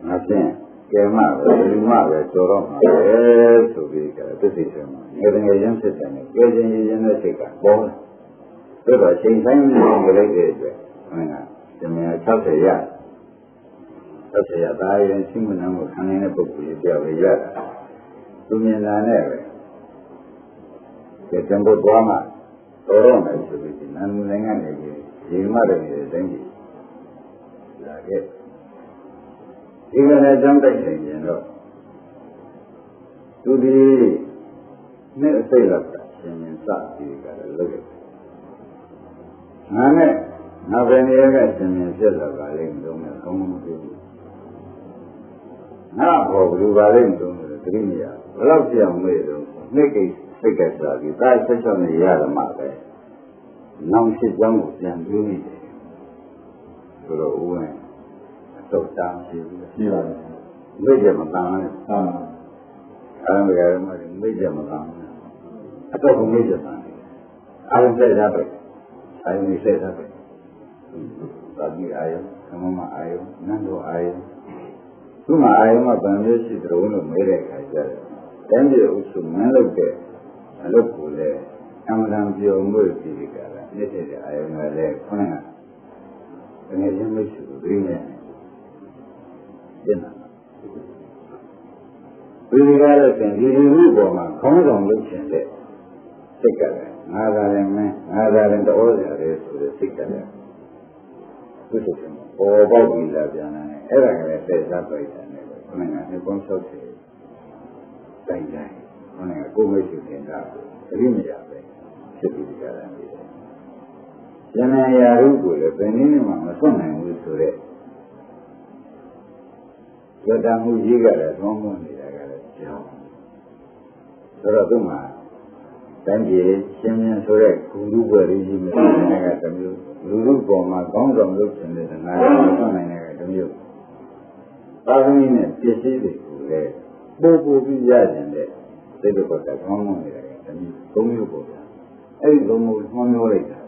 ငါဖြင့်ကဲမပဲဒီမပဲကြော်တော့မှာပဲဆိုပြီးကသစ္စိတယ်မှာငယ်ငယ်ချင်းဖြစ်တယ်နဲ့ကြည်ချင်းရင်းတဲ့စိတ်ကပေါ်လာဆိုတော့ချိန်ဆိုင်နေလိုက်တဲ့အတွက်ဟုတ်လားဒီမြတ်60ရ60ရဒါရင်ရှိမနှမ်းကိုခံနေတဲ့ပုဂ္ဂိုလ်ကြီးပြောရရတာသူမြင်လာနဲ့ပဲဒီတံပိုးသွားမှတော်တော့မယ်ဆိုပြီးဒီနန်းနိုင်ငံနေကြီးဒီမှတည်းနေတိုင်းကြီးလာခဲ့ဒီကနေ့ကြောင်းတိုက်နေရင်တော့သူဒီနဲ့အစိတ်လောက်ရှင်ရင်စပြီးကြတယ်လို့ငါနဲ့ငါပဲနေရကရှင်ရင်ဖြစ်လာပါလိမ့်မလို့နဲ့ကောင်းမှုပြုငါဘောဘလူပါလိမ့်မလို့တတိမရဘယ်လောက်ပြအောင်မေးတော့နှစ်ကိစိတ်ကစားပြီးဒါဆက်ချောင်းနေရတယ်မှာပဲနောက်ဖြစ်ကြောင်းကိုပြန်ပြောနေတယ်ဆိုတော့ဦးဝင်တော့တာရှိဘူးရှိပါဘူးမိတ်ကြမတန်နဲ့အားမကြရမှာမိတ်ကြမတန်အတော့ဘုမိတ်ကြတန်အားလုံးဆက်ရပဲအားလုံးဆက်ရပဲသာဒီအာယုသမမအာယုနန္ဒအာယုသူ့မှာအာယုမှာဗံမျိုးရှိတယ်လို့မေးတဲ့အခါကျတော့တန်းပြေဥစုမန်းလုပ်တဲ့အလုပ်ကိုလည်းအမှန်တန်ပြောမှုပြီးကြတာနေ့တည်းအာယုကလည်းခொနကတကယ်ချင်းမရှိဘူးဒီနေ့ဒီကားလို့ဆိုရင်ဒီလူပေါ်မှာခေါင်းဆောင်လုပ်ချင်တဲ့စိတ်ကလည်းငါသာလည်းမင်းငါသာလည်းတော်ရတယ်ဆိုတဲ့စိတ်ကလည်းသူ့စိတ်ကပေါ်ပေါက်ပြီးလာပြန်တယ်အဲ့ဒါကလည်းသက်သာပြိတ္တနဲ့ပဲခဏကနေပေါင်း60တိုင်းတိုင်းခဏကကိုယ်မရှိနေတာတတိမရပဲဖြစ်ပြီးကြတာနေတယ်ဉာဏ်ရာဟုကိုလည်းဘယ်နည်းမှမဆွနိုင်ဘူးဆိုတဲ့ရတမှုကြီးကလည်းသုံးဖို့နေတာကလည်းကြောင်းဆိုတော့သူ့မှာတန်းကြီးရှင်းရှင်းဆိုတဲ့ဂုရုဘွယ်ကြီးမျိုးကတမျိုးလူလူပေါ်မှာကောင်းဆောင်လုပ်ခြင်းတဲ့ငါးမျိုးဆွနိုင်တဲ့တမျိုးသာသမီနဲ့ပြည့်စည်တွေကိုလည်းပို့ပြီးရကျင်တဲ့စိတ်တော်ကကောင်းကောင်းနေတာကတမျိုးသုံးမျိုးပေါ်တာအဲ့ဒီသုံးမျိုးမှမျိုးလိုက်တာ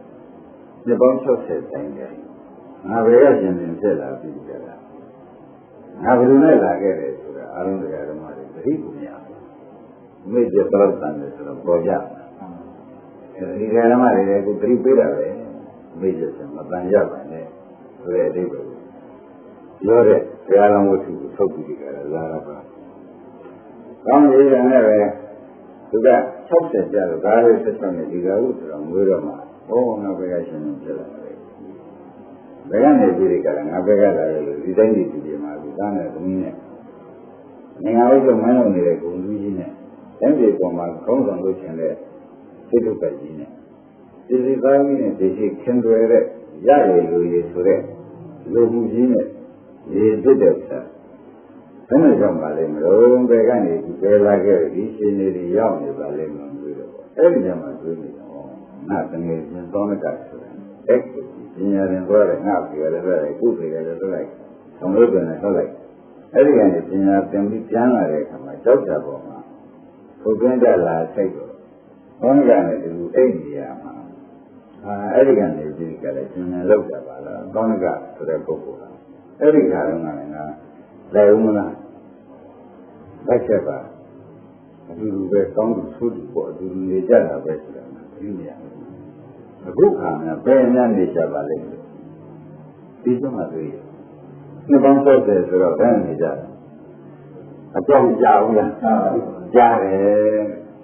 ဒီပေါင်း60တိုင်းတယ်ငါဘယ်ကရှင်ရှင်ဖြစ်လာပြီးကြတာငါဘယ်လိုနဲ့လာခဲ့တယ်ဆိုတာအားလုံးတရားဓမ္မတွေသတိကိုမရဘူးမိတ်ကျတော့တန်တယ်ဆိုတော့ပေါ်ကြအဲဒီတရားဓမ္မတွေလည်းကိုသတိပေးတာပဲမိတ်ကျဆိုမတန်ရပါနဲ့ဆိုတဲ့အဓိပ္ပာယ်ပြောတဲ့တရားတော်ဝတ္ထုကိုထုတ်ပြီးကြတာလာတာပါကောင်းရေးတယ်နဲ့ပဲသူက60ကျတော့ဒါလေးဆက်ဆက်နေဒီကဟုဆိုတော့ငွေတော့မှဟောငါဘယ်ကရှင်ရှင်ဖြစ်လာတယ်ဘယ်ကနေပြီးဒီကရငါဘက်ကလာတယ်လို့ဒီတိုင်းဒီဒီမှာဒီသားနဲ့သမီးနဲ့နေငါတို့ကမန်းလို့နေတဲ့ဂုံကြီးကြီးနဲ့တိုင်းပြည်ပေါ်မှာခေါင်းဆောင်လုပ်ချင်တဲ့စိတ်ထုတ်ပတ်ကြီးနဲ့ဒီသားကြီးနဲ့ဒီရှိခင်တွေတဲ့ရရည်လူရည်ဆိုတဲ့လူမှုကြီးနဲ့ရေပြစ်တဲ့ဥစ္စာဘယ်နဲ့ကြောင့်ပါလဲမလို့ဘယ်ကနေဒီပဲလာခဲ့ဒီရှင်နေတွေရောက်နေပါလဲမလို့တော့အဲ့ဒီညမှာတွေ့နေတော့ငါတငယ်ချင်းသောနကဆိုတာအဲ့ပညာရင်သွားတယ်ငါပြေရတယ်ဆိုတယ်ကုပြေရတယ်ဆိုလိုက်ဆောင်လို့ပြန်တယ်ဆိုလိုက်အဲ့ဒီကနေပညာသင်ပြီးပြန်လာတဲ့အခါမှာကြောက်ကြပေါ်မှာပုဂ္ဂိုလ်ကြလာစိတ်တော့ဘောင်းကနေဒီလိုအိတ်နေရမှာအဲ့ဒီကနေဒီကလည်းပညာလောက်ကြပါလားသောနကဆိုတဲ့ပုဂ္ဂိုလ်ကအဲ့ဒီခါတော့ငါလည်းလဲဦးမလားလက်ချက်ပါအတူတူပဲကောင်းသူဆိုးသူပေါ့အတူတူနေကြတာပဲဆိုတာသိနေရတယ်အခုခါမှာဘယ်များနေကြပါလိမ့်မယ်ဒီစမှတွေ့နှစ်ပေါင်း30ဆိုတော့ဘယ်နေကြအကြောင်းကြားဘူးလားကြားတယ်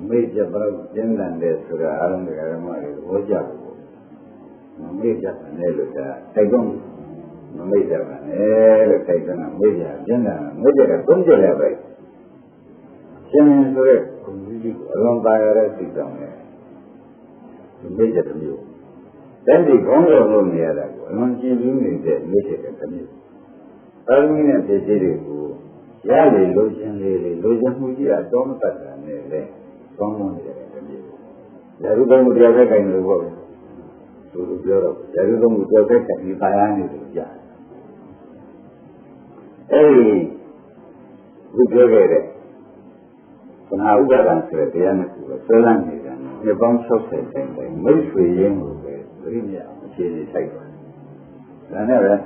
မိတ်ကြဘလို့ကျင်းတယ်ဆိုတာအလုံးတွေကဓမ္မတွေဟောကြဘူးမိတ်ကြတယ်လို့ဒါတိုက်တော့မမိတ်ကြပါနဲ့လို့တိုက်တော့မိတ်ကြကျင်းတယ်မိတ်ကြကသုံးကြတယ်ပဲရှင်ဆိုတဲ့ဘုံကြီးကိုအလွန်ပါရတဲ့စိတ်ကြောင့်လေမိတ်ကြတစ်မျိုး Then the Congo room near that one, she really did make it a community. Permanent City, Yali, Lucian, Mugia, Domata, and they, someone there. Everybody would have a kind of work to Europe. Everyone would have a kind of Bayani. Hey, we go there. So now we got answer the end of the Solan, the bounce of the same thing. Most we young. She is like whenever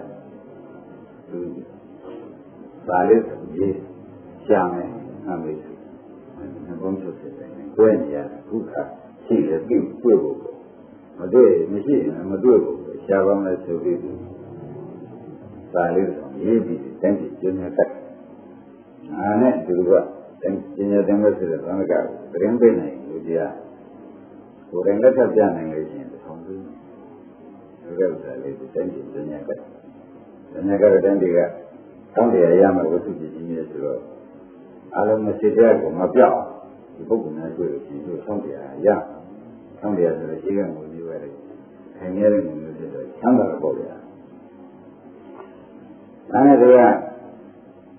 to Salis, yes, Shame, and bunch of things. When Kuka, she is a big doable. A day machine, I'm a doable. Shabam is so big. Salis, easy, thank you, Junior Tech. And then to what? Thanks, Junior Demeter, Ramaka, Greenbin, with the Kuranga Jan English in the country. Thank you, Junior. The Nagar Dandiga, County Ayama was to be genius. Alan Messiago, Mabia, the book in that way, you County Ayama. County as a Chigan will be very hanging in the Sandra Bolia. Another,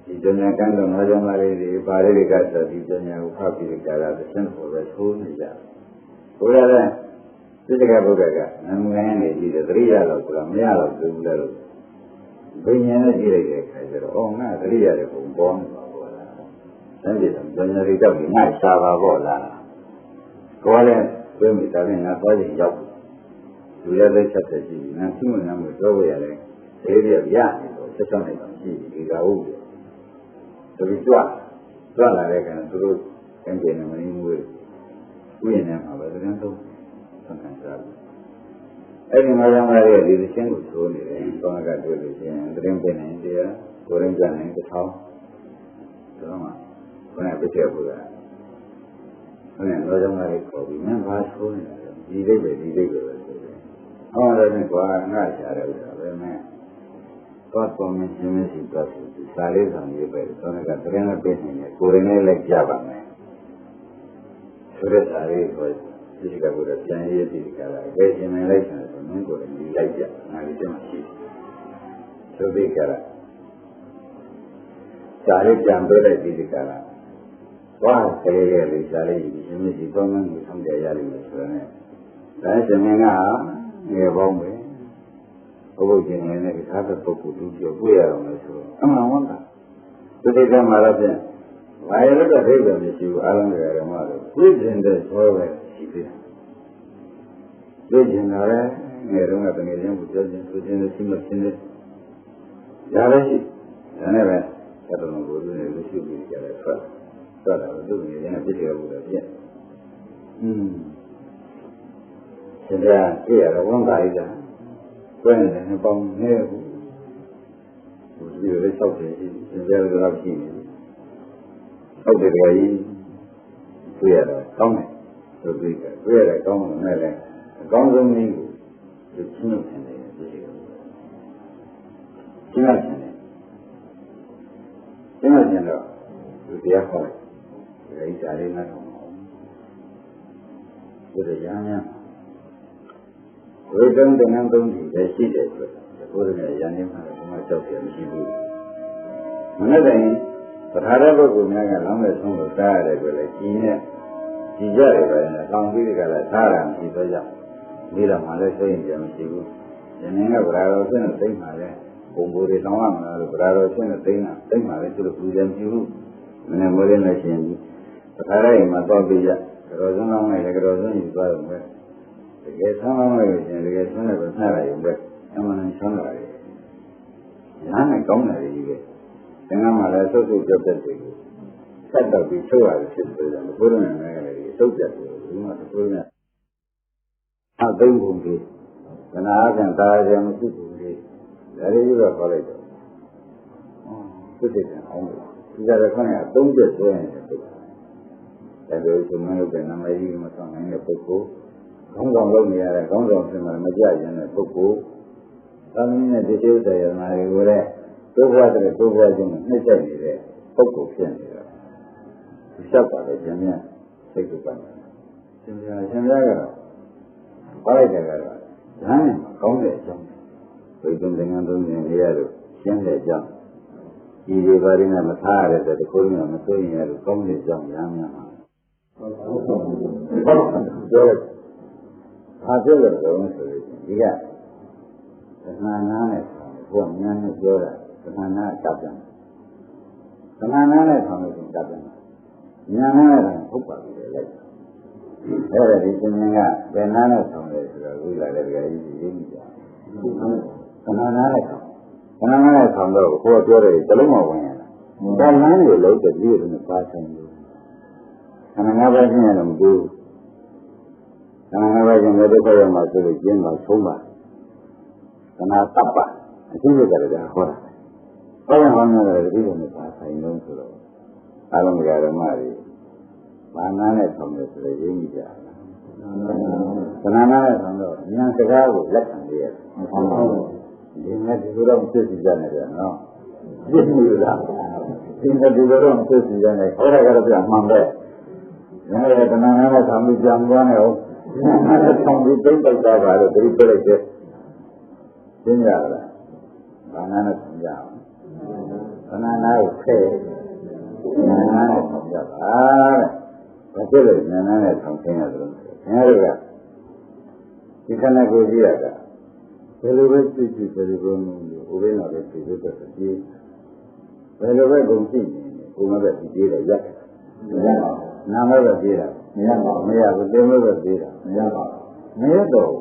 the Junior Kando, Najamari, the Parigata, the Junior who copy the Kara, the Central West School, the Bugaga, and Manny, the 3 hours from Yellow to Little. Bring energy, oh, not 3 hours from Bon. Send it, then you recover my Sava Bola. Go ahead, swim it, I mean, not body job. To the other strategy, and soon I'm with Royal, the area of Yan, or something on G, is a wood. So we draw, I reckon, to do, and get them in with. We and them have a rental. Every Madame Maria did the same with Sony, and Tonaga did it, and Drimpen in India, Orangan in the house. When I prepare for that. When I Madame Maria called me, man, pass for me. He did it. Oh, I don't know, I'm not sure. Man. God for me, she missed it, but the Salis on the bed, Tonaga, Drena Basin, Corinne like Java, man. So that's how it was. This is a good idea. There's an election, and go and be like that. I don't see. So big. Charlie Jambora did it. Wow, Charlie, you don't with some day. That's a man near Bombay. Overlooking and it has a book to do your way on the show. I wonder. So they come out of them. Why look at them if you are on the mother? Which in the forward. Vision, Nerung at the museum with judges within the single sinner. Yarashi, I never, I don't know what you should be at first. Thought I was doing it in a video with a jet. And here, one guy, when a bomb near was really something, and very love him. Okay, we are a comment. So we are a common man. A common name is Chinatan. Chinatan, with the alcoholic. There is Arena with a young. We don't know the secret, the Buddha Yanim and myself and Shibu. Another, but however, we make a long as some of that, with a keen. She got it, and a long week at a time, she told you. Mira, my let's say in Jamaica. The name of Bravo and a thing, my lad. Bombori, no one, Bravo and a thing, my lad to the food and you. When I'm more than a change. But I am a dog, the Rosan, like a Rosan is well. The guest on my way, and the guest on the Sarah, but I'm on Sunday. I'm a governor, you get. Then I'm a lesser to job that they go. Set up with 2 hours, and the Buddha and subject you must put in. How they will be. When I can die, I am a people. That is your college. Put it in home. You got a funny, don't just do anything. And there is a man who can imagine myself in a book. Don't look me at a condom to my Majaj in a book. Some in a detail, and I will go water and go water in the necessary. Book of Shut up, Jamia. Take the point. Why the ကောင်းတဲ့အကြောင်းဘိက္ခုသင်္ကန်းသုံးခြင်းရလို့ရှင်းတဲ့အကြောင်းဒီဒီပါရင်းနဲ့မထားရတဲ့တခုလုံးကမသိရင်ရလို့ကောင်းတဲ့အကြောင်းများများပါပြောရဘာပြောလို့ဆိုရင်ဒီကသနာနာနဲ့ဘုရားဉာဏ်နဲ့ပြောတာသနာနာတပ်ပြန်သနာနာနဲ့ဆောင်လို့တပ်ပြန်ဉာဏ်နဲ့ဟုတ်ပါပြီလေအဲ့ဒါဒီသင်္ကန်းကဘယ်နာနဲ့ဆောင်လဲဆိုတော့ဝိလာတဲ့ကြကြီးရင်းကြသနာနာနဲ့ဆောင်ခဏနဲ့ဆောင်တော့ကိုယ်ပြောတယ်တလုံးမဝင်ရလား။ဒါလမ်းကိုလုံးတဲ့ဒီလိုနဲ့ပါဆိုင်လို့ခဏငါးပါးချင်းရတယ်မတူဘူး။ခဏငါးပါးချင်းလည်းတစ်ခါရမှာဆိုလို့ကျင်းပါဆုံးပါ။ခဏတပ်ပါအချင်းချင်းကြတယ်ဟောတာ။ဘာလို့ဟောနေလဲဒီလိုနဲ့ပါဆိုင်လို့ဆိုတော့အာရုံကြရမတွေဘာနာနဲ့ဆောင်တယ်ဆိုတော့ရင်းမိကြတယ်။ခဏနာနဲ့ဆောင်တော့ဉာဏ်စကားကိုလက်ခံရရတယ်။ဒီမဲ့ဒီလိုတော့သိစီကြနေတယ်နော်သိပြီလားဒီမဲ့ဒီလိုတော့သိစီကြနေဟောရကြတော့ပြန်မှန်ပဲငါရဲ့တဏှာနဲ့သံမိကြံသွားနေအောင်ငါနဲ့ဆောင်းပြီးတိတ်တိုက်တာပါလို့ဒီပြလိုက်တယ်သိကြလားဘာနာနဲ့သိကြအောင်တဏှာနဲ့ဖဲဉာဏ်နဲ့ဆောင်းကြပါတဲ့ဘာဖြစ်လို့ဉာဏ်နဲ့ဆောင်းသိရတယ်လို့ခင်ဗျားတို့ကဒီခန္ဓာကိုယ်ကြီးရတာဘယ်လိုပဲသိကြည့်ဘယ်လိုပဲမလို့ဥပိ္ပနာပဲသိလို့တော့ပြေးဘယ်လိုပဲကုန်ကြည့်နေကိုယ်မပဲပြေးတယ်ရက်မရပါဘူးနာမပဲပြေးတာမရပါဘူးမရဘူးတင်းမပဲပြေးတာမရပါဘူးမရတော့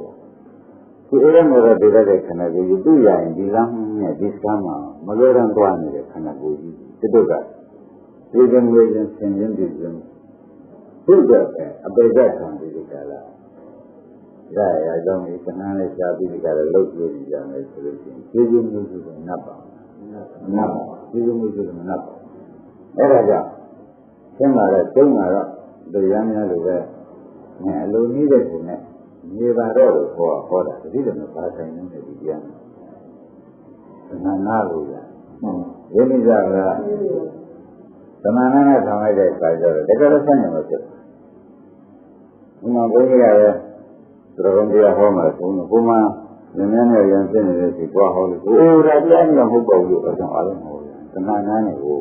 ဘူးဒီအဲ့ဒါမျိုးတွေတဲ့ခန္ဓာကိုယ်ကြီးသူ့ရရင်ဒီလမ်းနဲ့ဒီစမ်းမှာမလွယ်တမ်းသွားနေတဲ့ခန္ဓာကိုယ်ကြီးဒီတို့ကဒီကံဝေခြင်းဆင်ခြင်းဒီခြင်းသူ့တဲ့အပေကခံပြီးဒီကလာရရကြောင့်ဒီကဏ္ဍနဲ့ရှားပြီးဒီကလည်းလုတ်ပြနေကြမယ်ဆိုလို့ရှိရင်ကျေးဇူးမျိုးစုကနတ်ပါနတ်ပါကျေးဇူးမျိုးစုကနတ်ပါအဲ့ဒါကြောင့်သင်္မာတော့ကျုံးလာတော့တရားများလိုပဲအလိုနည်းတဲ့ပုံနဲ့မြေပါတော့လို့ဟောတာတတိလည်းမပါဆိုင်နေတဲ့ဒီတရားနာနာလို့ရဝိနည်းကြကသမဏနဲ့ဆောင်လိုက်တဲ့အခါကျတော့တကယ်လို့ဆန့်ကျင်လို့ဖြစ်တယ်။ဒီမှာဘုန်းကြီးကလည်းသရဂုံတရားဟောမှာဆိုတော့ဘုမနည်းနည်းနဲ့ရန်ဖြစ်နေတဲ့စီကြွားဟောလို့အိုးဒါတရားကြီးမဟုတ်ပါဘူးလို့အဆောင်အားလုံးဟောတယ်။သမဏနဲ့ဟော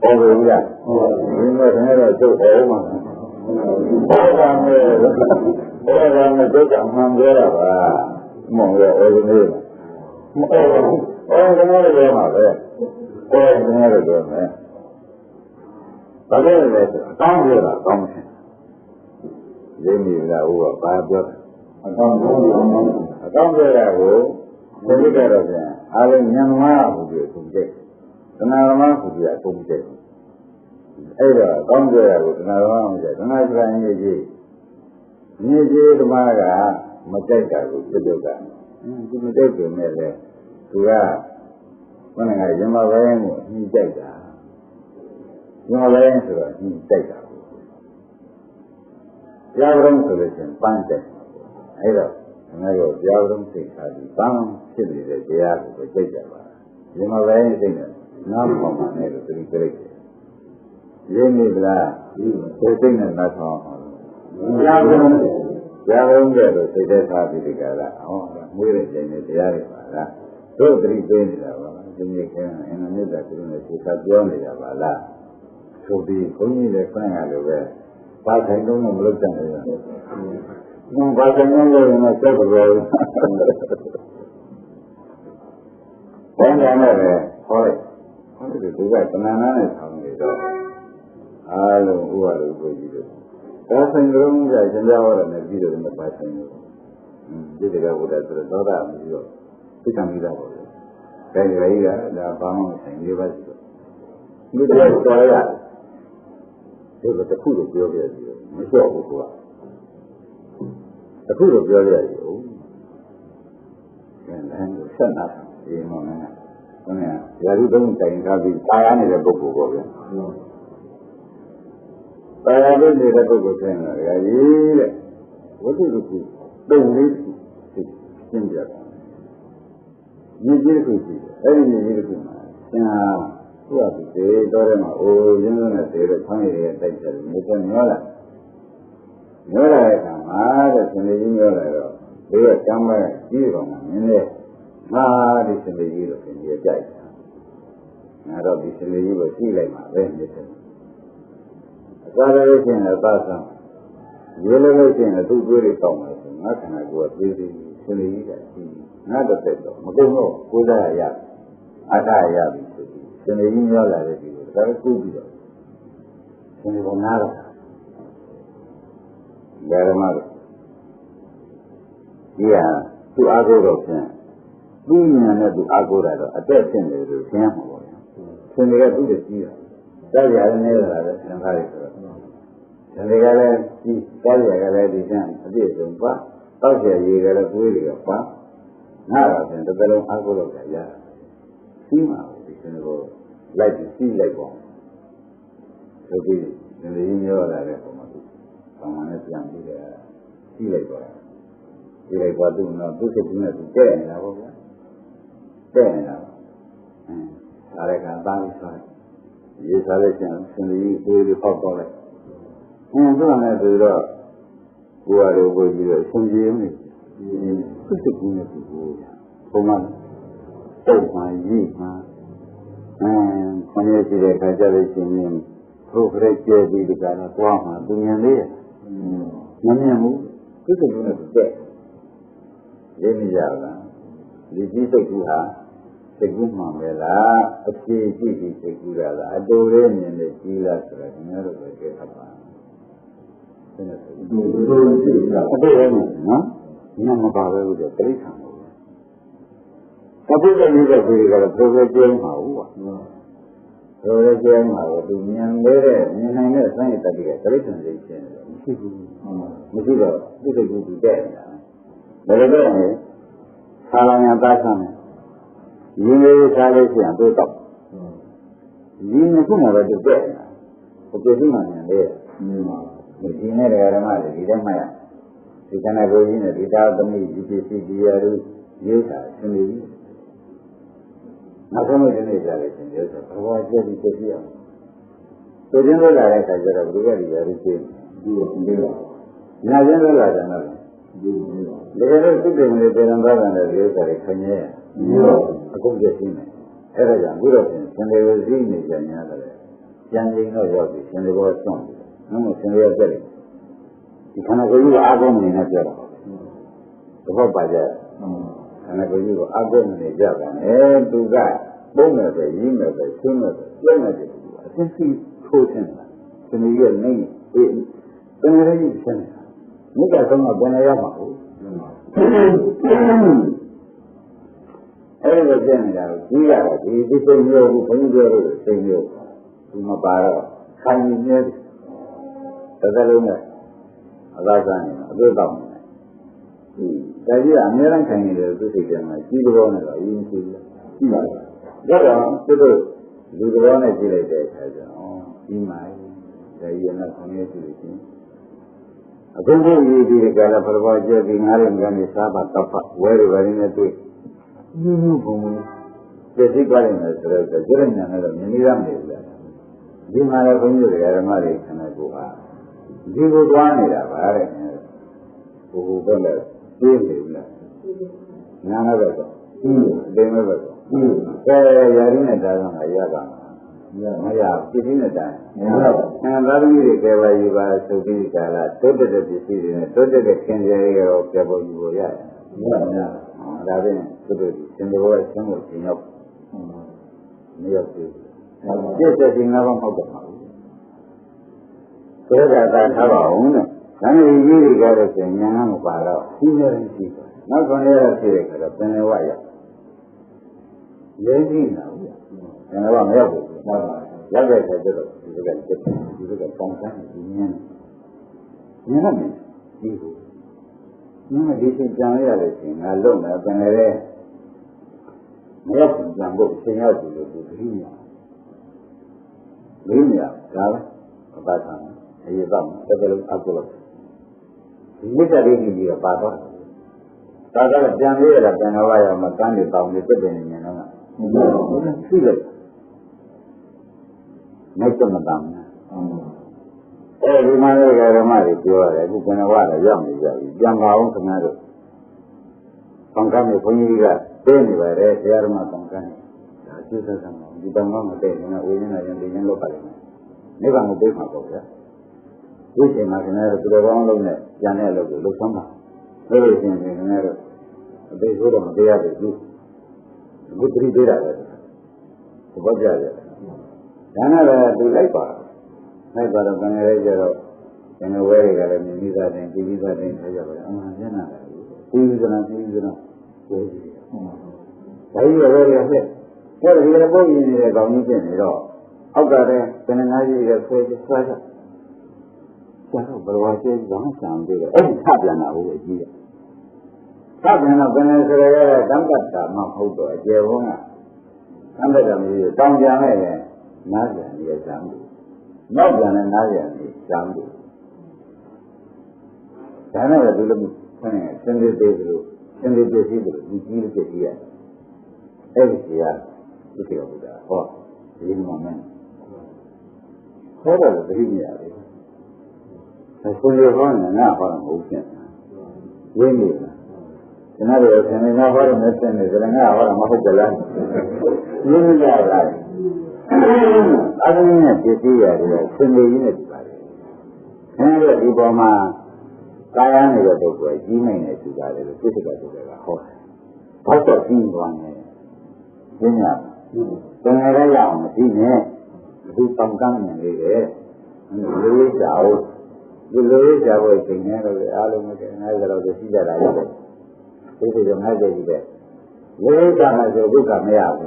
ဟောလို့ရဒီမှာတကယ်တော့ကျုပ်ဟောမှာဟောတာနဲ့ဒုက္ခမှန်ပြောတာပါမောင်ရဲ့အော်ဒီနေမအော်ကလည်းပြောမှာပဲအော်ကလည်းပြောမယ်ဘာလို့လဲဆိုတော့ကောင်းပြောတာကောင်းတယ်ရင်းမိလားဟိုကဘာပြောအကောင်းပြောတာကိုသိကြတော့ပြန်အားလုံးဉာဏ်မှားဘူးပြောသူတဲ့တဏှာမဟုတ်ဘူးအကုန်တဲ့အဲ့တော့ကောင်းပြောတာကိုတဏှာမဟုတ်ဘူးတဏှာစကားကြီးကြီးညီကြီးဓမ္မကမကြိုက်တာကိုပြတ်တော့သူမကြိုက်တယ်နဲ့လေသူကဘယ်နဲ့ကရမဘဲကိုညှိကြိုက်တာရမဘဲဆိုတော့ညှိကြိုက်တာကြားရုံးဆိုလို့ရှိရင်ပန်းတယ်အဲ့တော့ငါတို့ကြားရုံးစိတ်ထားပြီးပန်းဖြစ်နေတဲ့တရားကိုကြိုက်ကြပါရမဘဲစိတ်နဲ့နားပေါ်မှာနဲ့လို့သူကြိုက်တယ်ရင်းနေလားဒီစိတ်နဲ့နားထောင်ကြားရုံးတဲ့လို့စိတ်သက်သာပြီးဒီကလာဟောမွေးတဲ့ချိန်နဲ့တရားတွေပါလားတို့သတိပေးနေတာပါဒီနေ့ကအင်္ဂါမြတ်ကသူနဲ့ကိုယ်ကပြောနေတာပါလားဆိုပြီးဘုန်းကြီးလည်းခွင့်ရလို့ပဲဘာဆိုင်တော့မလုပ်ကြနဲ့။ဘာဆိုင်တော့လည်းမဆက်ကြဘူး။ဘယ်နဲ့လဲဟောလိုက်။ဟုတ်တယ်ဒီကတဏှာနဲ့ဆောင်နေတော့အားလုံးဥပါလို့ကိုကြည့်လို့ဘာဆိုင်တော့ကြရှင်ပြဟောတယ်နဲ့ပြီးတော့မဘာဆိုင်ဘူး။ဒီတကဘုရားဆိုတော့သောတာမရှိတော့သိခံပြီးတော့ပေါ့လေ။ဒါကြိကဒါဘာမှမဆိုင်သေးပါဘူး။ဒီတော့တော်ရဒီလိုတစ်ခုတော့ပြောပြရစီမလျှော့ဘူးကွာတစ်ခုတော့ပြောပြရစီဟုတ်ကဲ့လည်းဆက်နာဒီမှာမင်းကရာဇုသုံးတိုင်ထားပြီးပါရနေတဲ့ပုဂ္ဂိုလ်ပေါ့ဗျာပါရနေတဲ့ပုဂ္ဂိုလ်ဆိုရင်လည်းရေးတဲ့ဝိသုဒ္ဓကုတုံလေးရှင်းပြတာညီကြီးတစ်ခုရှိတယ်အဲ့ဒီညီကြီးတစ်ခုမှာသင်ဟာသူ့အတူတေတော်တယ်မှာအိုးရင်းလုံးနဲ့တေတော့ခေါင်းရည်ရဲ့တိုက်တယ်မြေကမျောလာတဲ့အခါမှာတဲ့ဆင်းရဲကြီးမျောလာတော့ ဒီကကမ်းမကြီးတော်မှာနည်းနည်းငါဒီစနေကြီးလို့ပြင်ပြကြိုက်တာငါတော့ဒီစနေကြီးကိုကြည့်လိုက်မှာပဲမြစ်တယ်အစားလည်းချင်းလည်းသားဆန်းရေလည်းချင်းလည်းသူ့သွေးတွေတောင်းတယ်ဆိုငါခန္ဓာကိုယ်ကသေးသေးစနေကြီးကကြီးငါတစ်သက်တော့မကုန်တော့ကိုးစားရအထရပြီဆိုပြီးစနေကြီးရောက်လာတဲ့ဒီကိုဒါကူးပြီးတော့စနေကနားတော့ဓမ္မတို့ဒီဟာသူ့အားကိုးတော့ဖြင့်သူ့ဉာဏ်နဲ့သူအားကိုးတာတော့အသက်ရှင်တယ်လို့သင်ရမှာပေါ့ဗျာ။ရှင်တွေကသူ့ကိုကြီးတာ။တောက်ရလည်းနေလာတယ်သင်္ခါရဆိုတော့ရှင်တွေကလည်းကြီးတောက်ရကလည်းဒီကံအပြည့်စုံပါတောက်ရရေကလည်းကိုယ်တွေကပါငါတော့ဖြင့်တစ်သလုံးအားကိုးတော့ကြရ။ပြီးမှဒီရှင်ကိုလိုက်ပြီးစီးလိုက်ပေါ့။ဆိုပြီးရှင်တွေပြောလာတဲ့ပုံမှာသူဘာမှလည်းပြန်ပြီးတယ်စီးလိုက်တော့ဒီလိုက်ပါသူ့နော်သူ့စိတ်ကြီးနဲ့သူတဲ့နေတာပေါ့ဗျာတဲ့နေတာအားရကသားပြီးဆိုရေးစားလိုက်ချင်းစင်ကြီးကိုယ်လေးပေါက်တော့လိုက်သူကလည်းဆိုတော့ကိုယ်ရောကိုယ်ကြီးတော့ဆင်ပြေနေသူ့စိတ်ကြီးနဲ့သူကိုပုံမှန်ပုံမှန်ရေးမှာခွန်ရရှိတဲ့ခါကြလို့ရှိရင်ထိုးကြဲကျဲပြီးဒီကရသွားမှာသူမြင်လေးမမြင်ဘူးသူ့စိတ်ကြီးနဲ့သူတဲ့ရင်းနေကြလားဒီကြီးစိတ်ကူဟာစိတ်ကူမှန်ပဲလားအဖြေကြည့်ပြီးစိတ်ကူရလားအတူလေးမြင်နေကြီးလားဆိုတာဒီများတော့ပဲကြည့်ရပါဘယ်နဲ့ဆိုဒီလိုကြည့်တာအတူလေးနော်ညမပါပဲလို့ပြိဋ္ဌာန်လို့အပုဒ်ကလေးတဲ့ဒီကတော့ဘယ်လိုကျင်းမှာဟုတ်ပါဘယ်လိုကျင်းမှာလဲသူမြင်သေးတဲ့မြင်နိုင်တဲ့စမ်းရတတ်တဲ့ပြိဋ္ဌာန်လေးကျင်းတယ်မရှိဘူးမရှိတော့သူ့စိတ်ကူသူတဲ့နေတာဘယ်လိုလဲဆာလညာသားဆမ်းတယ်ရင်းလေးစားလို့ရှိရင်တို့တော့ရင်းနေခုမှပဲတူတဲ့ဘုရားရှိမှနေလေဒီနဲ့ဓမ္မတွေဒီထဲမှာဒီကနေ့ကိုကြီးနဲ့ဒီသာသမီဒီပစ္စည်းဒီရူရေးတာဆင်းပြီးနောက်ဆုံးဒီနေ့ကြားလိုက်ရှင်ပြောဆိုဘဝကျက်ပြီးပြည့်အောင်သူရင်းလို့လာတဲ့အခါကျတော့ဘုရားဒီရူရှင်းဒီလိုနာကျင်းလို့လာတယ်နော်ဒီလိုတော့သူ့တယ်နဲ့ပြန်သွားတယ်ဒီဥစ္စာတွေခင်ရဲ့အကုန်ပြည့်စုံတယ်အဲ့ဒါကြောင့်ဘုရားရှင်ရှင်တွေစည်းနေကြညာတယ်ကြံရင်းတော့ရောက်ပြီရှင်တွေဘောဆွန့်တယ်နော်မရှင်တွေရက်တယ်ဒီခန္ဓာကိုယ်ကြီးအားကုန်နေနေကြတော့သဘောပါကြခန္ဓာကိုယ်ကြီးကိုအားကုန်နေကြပါနဲ့သူကပုံမဲ့ပဲရင်းမဲ့ပဲဆွန့်မဲ့ပဲပြည့်မဲ့တယ်အသိစိထိုးတင်တာရှင်တွေရဲ့နေအေးဘယ်လိုကြီးဆင်းနေတာမြတ်ဆုံးကဘယ်နဲ့ရမှာဟုတ်အဲ့လိုဖြစ်နေတာကိုကြီးရတာဒီစိတ်မျိုးကိုဘုန်းကြီးပြောလို့စိတ်မျိုးဒီမှာပါတော့ခိုင်နေတယ်တစ်သက်လုံးနဲ့အသာစားနေအတွေ့တော့နေဒါကြီးကအများအားခိုင်နေတယ်သူစိတ်ကမှကြီးတော်နဲ့တော့အရင်ရှိတယ်ရှိပါလားဒါတော့သူတို့လူတော်နဲ့ကြည့်လိုက်တဲ့အခါကျတော့ဒီမှာဒါကြီးကခေါင်းရည်ကြည့်လို့ရှိရင်အခုဘုရားဒီကလည်းဘုရားကျက်ပြီးငါးရင်ကနေစားပါတော့ဝဲရပါရင်းနဲ့တွေ့ဘုံပြည့်စုံကြတယ်ဆိုတော့ကြရညာနဲ့တော့မြင်ရမယ်ဗျာဒီမှာလည်းဘုန်းကြီးတွေဓမ္မတွေခန္ဓာကိုယ်ဟာဒီကိုသွားနေတာပါတဲ့ဘုဘကလည်းသိနေပြီလားနာနာပဲတော့အတင်းပဲတော့ရာရင်းနဲ့တားကရပါမရပြည့်စုံတဲ့မရဘူးသာသမီတွေကယ်ပါယူပါဆိုပြီးကြလားတိုးတက်တဲ့ပစ္စည်းတွေနဲ့တိုးတက်တဲ့ခင်ဗျာတွေရောကြပေါ်ယူလို့ရတယ်ဒါဖြင့်သူတို့ရှင်တော်ရဲ့ဆင်းကိုသင်ရောက်မရောက်ဘူးပြည့်တဲ့ဒီငါးပါးမဟုတ်တော့ဘူးဒါကသာထားပါအောင်နဲ့ဇန်နဝါရီကြီးကြတော့ဆိုညာမပါတော့ပြီးနေရင်ရှိတယ်နောက်ဆုံးရဖြစ်တဲ့ခါတော့ပင်လယ်ဝရောက်ရင်းကြီးလာဘူးပင်လယ်ဝမရောက်ဘူးရောက်တဲ့အခါကျတော့ဒီကတက်ဒီကပေါင်းစမ်းဒီညင်းညင်းမယ်ဒီကိုညင်းဒီချင်းကြံရလို့ရှိရင်ငါလုံမယ်ပင်လည်းမရောက်ကြံဖို့ဆင်းရောက်ပြီလို့ဒီလိုမျိုးဒါပဲအပါသံအရေးတော့တစ်ကလုံးအကုလို့ဒီမြစ်တဲ့ဒီကြီးကပါတော့ဒါကကြံရရတာပင်တော်ရမှာကမ်းနေတောင်းနေတက်တယ်နေတော့ရှိတယ်ไม่จำเป็นต้องนะဒီမှာလည်းဓမ္မတွေပြောရတယ်အခုဘယ်နှဝါလည်းရောက်နေကြပြီပြန်ပါအောင်ခင်ဗျားတို့ bằng cam thì không như vậy tên thì vậy đấy thế mà bằng cam chưa sao xong đi bằng nó tên thì nó uống như này thì nó lốp lại nếu bằng một cái mà có vậy cuối cùng mà cái này là tôi bảo luôn này nhà này là lúc xong mà bây giờ thì cái này là bây giờ nó bây giờ thì bút đi đi ra rồi तो बच जाएगा जाना रहा तो नहीं पा बने रह जाओ कहने वेरे गले में नींद आते हैं टीवी आते हैं हो जाएगा हमारा जाना टीवी जना भाई वेरे गले क्या ये वो ये नहीं गाँव में नहीं रहो अब कर रहे कहने ना जी ये फिर क्या चलो बर्बाद से जहाँ शाम देगा ऐसे छाप लेना होगा जी छाप लेना बने से रहेगा कम करता माँ हो तो ये होगा हम लोग हम ये काम जाने हैं ना जाने ये शाम को ना जाने शाम को जाने वाले लोग कहें संदेश दे दो संदेश दे दी चीज के दिया ऐसे किया कुछ होगा हो ये मोमेंट हो रहा है भी नहीं आ रही ऐसे ये हो ना हो रहा हो क्या ये नहीं है ना रे कहने ना हो रहा है नहीं चलेगा ना हो रहा मत चला ये नहीं जा रहा है आदमी ने देती है संदेश ही नहीं पा रहे हैं ये दीपोमा काया नहीं रहते कोई जी नहीं चुका रहे किसी का चुकेगा हो बहुत तो तीन बार है दुनिया तो मेरा यहाँ मसीह ने भी पंकन में ले लोहे जाओ जो लोहे जाओ ऐसे नहीं लोगे आलू में कहना है जरा उसे सीधा डाल दे इसे जो मैं दे दी लोहे जाना जो भी काम है आप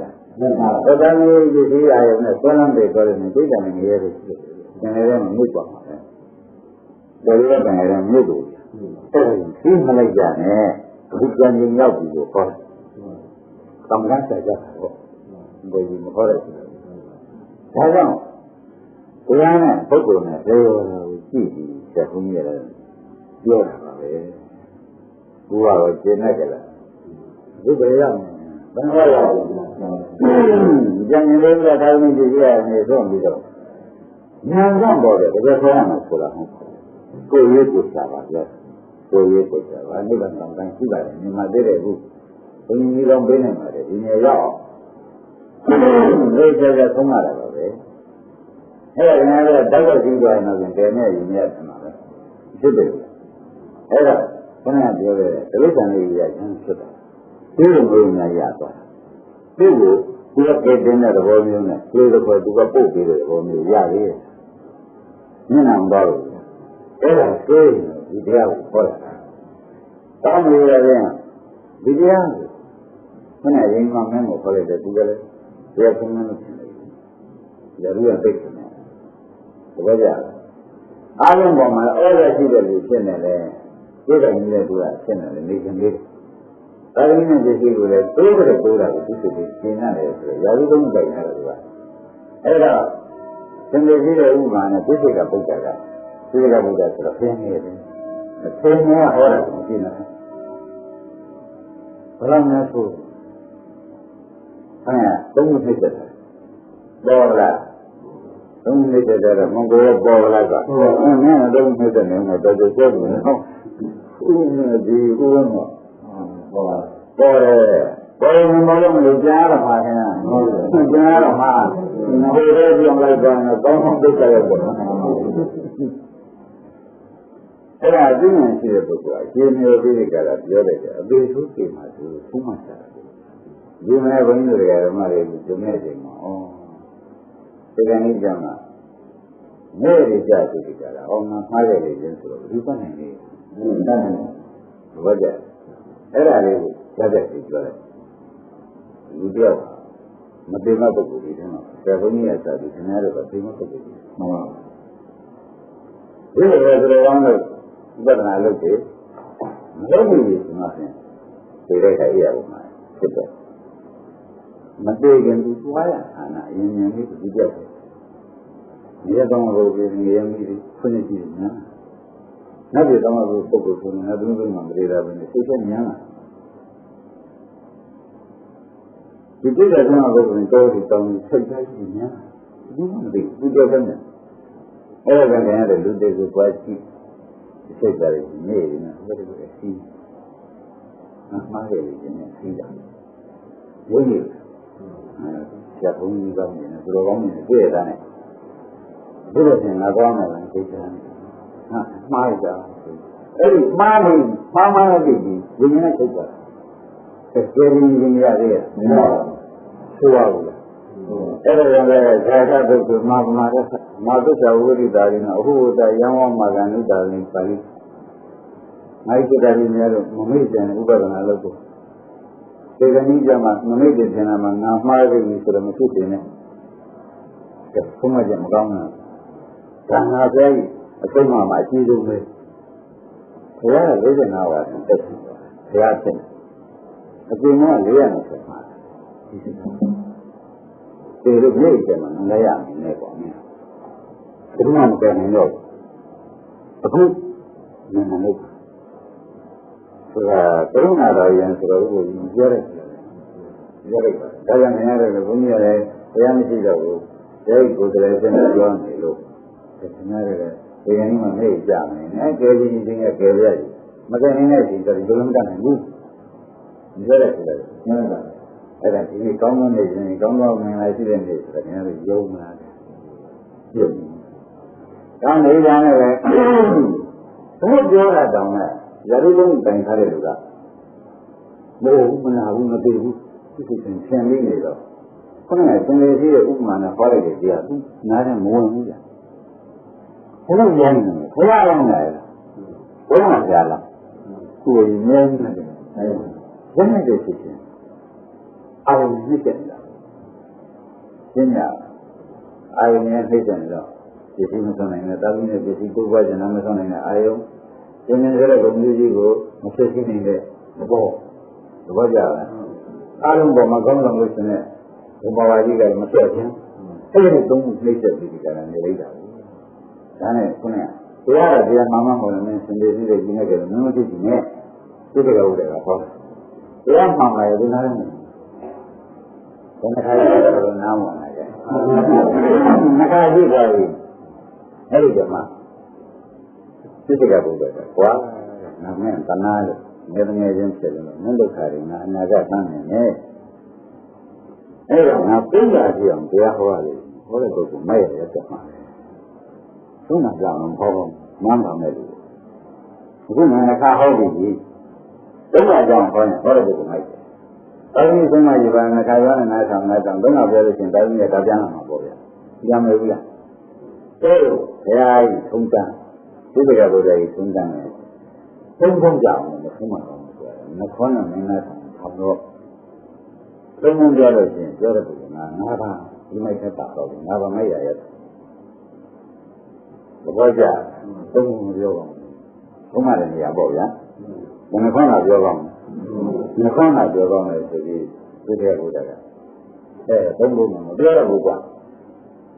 पता नहीं ये जी आए उन्हें सोलम दे कर नहीं कोई जाने नहीं है कहने में मुझ पर है दरिया कहने में मुझที่มาเลยอย่างนี้ทุกอย่างยิ่งยาวอยู่ก็ทำงานใส่ใจเขาโดยไม่ค่อยได้แต่ก็ตัวนั้นพวกคนเนี่ยเรื่องที่จะคุยอะไรเยอะเลยกูว่าเจนได้กันละดูไปแล้วบางว่าอย่างนี้เลยเราทำนี่ดีๆเนี่ยต้องดีတော့ဉာဏ်ကြောင့်ပေါ်တယ်တကယ်ဆိုရမှာဆိုတာကိုယ်ရေးကိုစားပါလေကိုယ်ရေးကိုစားပါနိဗ္ဗာန်ဆောင်တိုင်းရှိပါတယ်မြင်မှသေးတယ်ခုဘုန်းကြီးတော်ပေးနိုင်ပါတယ်ဒီနေရောက်လေးချက်ဆုံးရတာပါပဲအဲ့ဒါကလည်းတောက်တော့ရှိသွားရင်တော့တယ်နဲ့ရင်ရတယ်မှာပဲဖြစ်တယ်အဲ့ဒါခဏပြောတယ်ဒိဋ္ဌံလေးရချင်းဖြစ်တာဒီလိုမျိုးများရသွားသူ့ကိုသူကပြတဲ့တဲ့ဘောမျိုးနဲ့ဒီလိုပဲသူကပုတ်ပြီးတဲ့ဘောမျိုးရသေးတယ်မျက်နှာမတော်ဘူးအဲ့ဒါသိဒီတရားကိုဟောတာတောင်းလို့ရတယ်ဒီတရားကိုခဏရင်မှမင်းကိုခေါ်လိုက်တယ်သူကလည်းတရားဆုံးမလို့ဖြစ်နေတယ်ရရသိတယ်ဘာကြအားလုံးပေါ်မှာဩရရှိတဲ့လူဖြစ်နေတယ်ဒီကနေ့လည်းသူကဖြစ်နေတယ်နေခြင်းလေးဒါရင်းနဲ့ဒီစီကိုလည်းတိုးတဲ့တိုးတာကိုသူစစ်ပြီးရှင်းရတယ်ဆိုတော့ရာဇဝသုံးတိုင်ရတယ်သူကအဲ့တော့သင်္ကေတရှိတဲ့ဥပမာနဲ့သူစိတ်ကပုဂ္ဂကသူစိတ်ကပုဂ္ဂဆိုတော့ဖင်းနေတယ်ဖင်းနေဟောတာကိုရှင်းတယ်ဘယ်လောက်များဆိုသုံးမိနစ်တက်ပေါ်လာသုံးမိနစ်တက်တော့မင်္ဂလာပေါ်လာကနည်းသုံးမိနစ်တက်နေမှာတော်တော်ကျတယ်နော်ဥနဲ့ဒီဥနဲ့ပေါ်တယ်ပေါ်ရင်မလို့ကြားရမှာခင်ဗျာကြားရမှာဟိုလေးပြောင်းလိုက်တော့ကောင်းကောင်းသိကြရပေါ့အဲ့ဒါအသိဉာဏ်ရှိတဲ့ပုဂ္ဂိုလ်အရှင်မျိုးပြီးကြတာပြောတယ်အသေးဆုံးချိန်မှာသူသုံးမှတ်တာဒီမဲ့ဘုန်းကြီးတွေကဓမ္မတွေဒီမဲ့ချိန်မှာဒီကနေ့ကျမှမဲ့ရကြသူကြတာငါမှားရတယ်ချင်းဆိုတော့ဒီပတ်နိုင်လေတန်းတယ်ဘာကြအဲ့ဒါလေးကိုကြားတဲ့ပြောတယ်လူတယောက်မသိမပုဂ္ဂိုလ်တွေထဲမှာဆရာဘုန်းကြီးရဲ့စာပြီးခင်ဗျားတို့ကသိမပုဂ္ဂိုလ်တွေမှန်ပါဒီလိုပဲဆိုတော့ဝိပဿနာလုပ်တယ်မလုပ်ဘူးဆိုမှဖြင့်ဒီတဲ့ခိုင်ရပါမှာဖြစ်တယ်မသိခင်သူသွားရဌာနအရင်ဉာဏ်လေးကိုဒီပြောက်တယ်ဒီတော့ဘုရားငြိမ်းပြီးဖွင့်ကြည့်ညာနောက်ပြီးတော့ပုဂ္ဂိုလ်ဆိုရင်လည်းဘုရားမှာမရေတာပဲသိချက်ညာလားဒီကိစ္စကဘုရားကိုတော့ဒီတောင်းစိတ်တိုင်းညာဒီမှာဒီသူပြောတယ်အဲ့ဒါကလည်းလူတွေကိုကြွားကြည့်စိတ်ကြရည်နေနေဘယ်လိုလဲရှိ မှားခဲ့လို့ရှင်နဲ့ပြီးတာဝိနည်းဆရာဘုန်းကြီးကောင်းနေတယ်ဘုရားကောင်းနေတယ်တွေ့ရတာနဲ့ဘုရားရှင်ငါကောင်းတယ်လားသိချင်ဟာမှားရတာအဲ့ဒီမှားနေမှားလို့ဒီဝိညာဉ်နဲ့ထုတ်တာတကယ်ကြီးရင်ရသေးရဲ့မဟုတ်ဆိုရဘူးအဲ့ဒါကြောင့်လည်းဇာတတုတ်ကမာသစ္စာဝိရိတာရင်းအဟုဝတ္တယံဝမာကနုတာရင်းပါဠိမိုက်တဲ့ရင်းများလို့မမေ့ကြံဥပဒနာလုပ်ဖို့ဒီကနေ့ကျမှမမေ့တဲ့ဆန္ဒမှာငါမှားခဲ့ပြီဆိုတော့မဖြစ်တင်နဲ့ဘုမကျမကောင်းဘူးဒါငါပဲအဆုံးမှာအကြီးဆုံးပဲဘုရား55ဝါဒတက်တယ်ဘုရားတက်အကျဉ်းက420ပါဒီလိုပြည့်ကြမှာလည်းရမယ်နဲ့ပေါ့နော်ဒီမှာမကဲနိုင်တော့အခုနည်းနည်းလို့ဆိုတာကရုဏာတော်ရင်ဆိုတော့ကိုပြောတယ်ဒါကြောင့်နေရတယ်လို့ဘုန်းကြီးလည်းတရားမရှိတော့ဘူးဒါကိုယ်တည်းစင်းပြောနေလို့ဒီနေ့လည်းဒီကနေ့မှမေ့ကြမယ်နဲ့ကဲကြီးကြီးကကဲရည်မကဲနိုင်တဲ့ချိန်တော့ဒီလိုမတတ်နိုင်ဘူးပြောတယ်ဆိုတော့နည်းနည်းအဲ့ဒါဒီနေ့ကောင်းကောင်းနေရင်ကောင်းကောင်းမင်္ဂလာရှိတဲ့နေ့ဆိုတော့များလို့ယုံမလားပြုတ်။ကောင်းနေကြတယ်ပဲ။ဘုပြောတာတောင်းနဲ့ရရုလုံးတိုင်ထားတဲ့လူကမဟုတ်ဘူးမနာဘူးမသိဘူးသူကသင်ပြီးနေတော့ခုနကသင်လေရှိတဲ့ဥပမာနဲ့ဟောလိုက်တဲ့တရားသူနားနဲ့မဝင်ဘူးကြာ။ဘုရားရောင်းနေဘုရားရောင်းနေဘုရားကြားလားကိုယ်မြဲနေတယ်။ဘယ်နဲ့တည်းဖြစ်ချင်းအာရုံမြင့်တယ်လား။ရှင်းလားအာရုံနဲ့နှိမ့်တယ်တော့ဒီလိုမဆုံးနိုင်တဲ့တာဝန်နဲ့ဒီကိုယ်ပွားကျင်မဆုံးနိုင်တဲ့အာယုံသင်္ကြန်ရဲ့ကိုမျိုးကြီးကိုမဖြစ်ရှိနေတဲ့သဘောကြလားအားလုံးပေါ်မှာကောင်းဆောင်လို့ရှင်တဲ့ဘုရားဝါကြီးကမဆက်ခြင်းအဲ့ဒီသုံးခုနှိမ့်ဆက်ပြီးဒီကရနေလိုက်တာဒါနဲ့ခုနကတရားတော်တရားမှန်မှန်ပေါ်နေစင်သေးသေးကြီးနေကြတယ်မင်းမသိဘူးနဲ့သိတဲ့ဥဒ္ဒေကဟောတရားမှန်ပါရဲ့ဒီနားနဲ့ဘယ်နှခါရတော့နားမဝင်လာကြနှခါကြည့်ပါပြီအဲ့ဒီကမှသိတဲ့ဘုရားကကွာနာမည်တနာလို့ငယ်ချင်းဖြစ်လို့မင်းဒုက္ခတွေငါအနာဂတ်သမ်းနေတယ်အဲ့တော့ငါပြင်းလာကြည့်အောင်တရားဟောရတယ်ဟောတဲ့ပုဂ္ဂိုလ်မဲ့ရတဲ့မှာသုံးနာကြအောင်ဟောဖို့မှန်းပါမယ်လို့အခုငါအခါဟောပြီသုံးနာကြအောင်ဟောရင်ဟောတဲ့ပုဂ္ဂိုလ်မဲ့တယ်အဲဒီသုံးနာရပါငါခါရောနဲ့နားဆောင်နားဆောင်သုံးနာပြောလို့ရှိရင်တိုင်းနဲ့ဒါပြန်လာမှာပေါ့ဗျာပြန်မယ်ဘူးလားအဲ့လိုဘုရားကြီးထုံးတန်းဒီကဘုရားကြီးထုံးတန်းတယ်သုံးကြအောင်မဆုံးမအောင်ဆိုတာမခွန်းနဲ့မင်းသားဆောင်တော့သုံးပြောလို့ရှိရင်ပြောတဲ့ပုဂ္ဂိုလ်ကငါးပါးဒီမိုက်ထက်တာတော့ငါးပါးမိုက်ရရဲ့သဘောကျသုံးခုပြောပါဦးဘုမတဲ့နေရာပေါ့ဗျာဘယ်နှခွန်းကပြောပါဦးနှခွန်းကပြောပါမယ်ဆိုပြီးဒီတဲ့ဘုရားကသုံးခုမပြောတော့ဘူးကွာ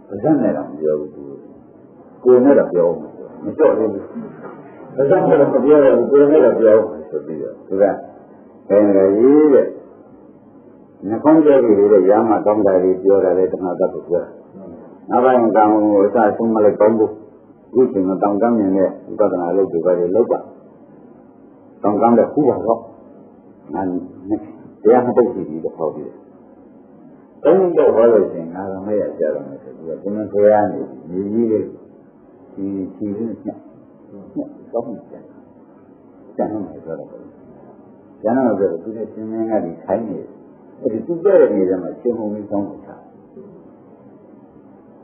ဘာသာနဲ့တော့မပြောဘူးကိုယ်နဲ့တော့ပြောမကြောက်ဘူးဒါကြောင့်လည်းမပြောရဘူးကိုယ်နဲ့တော့ပြောဆိုပြီးတော့သူကဘယ်နဲ့ရေးတဲ့နှခေါင်းကြောကြီးတွေရမ်းမှတောင်းတာတွေပြောတာလေတဏှာတတ်ကိုပြောနောက်ပိုင်းကံကိုအစဆုံးမလိုက်ကောင်းဘူးဒီချိန်မှာတောင်းတမ်းနေတဲ့ဥပဒနာလုပ်တွေပဲလုပ်ပါတောင်းတမ်းတဲ့ခုပါတော့ငါတရားမပုတ်ကြည့်ပြီးတော့ဟောပြီးတယ်တုံးတော့ဟောလို့ရှိရင်ငါတော့မရကြတော့မယ်ဆိုပြီးတော့ဒီမှာဆွဲရနေညီကြီးလေးဒီချီလေးနဲ့တော့မှကျန်တယ်ဆိုတော့ကျန်တော့ဆိုတော့သူနဲ့ရှင်းမင်းကဒီခိုင်းနေအဲ့ဒီသူ့တဲ့နေရာမှာရှင်ဟုံကြီးကောင်းတာ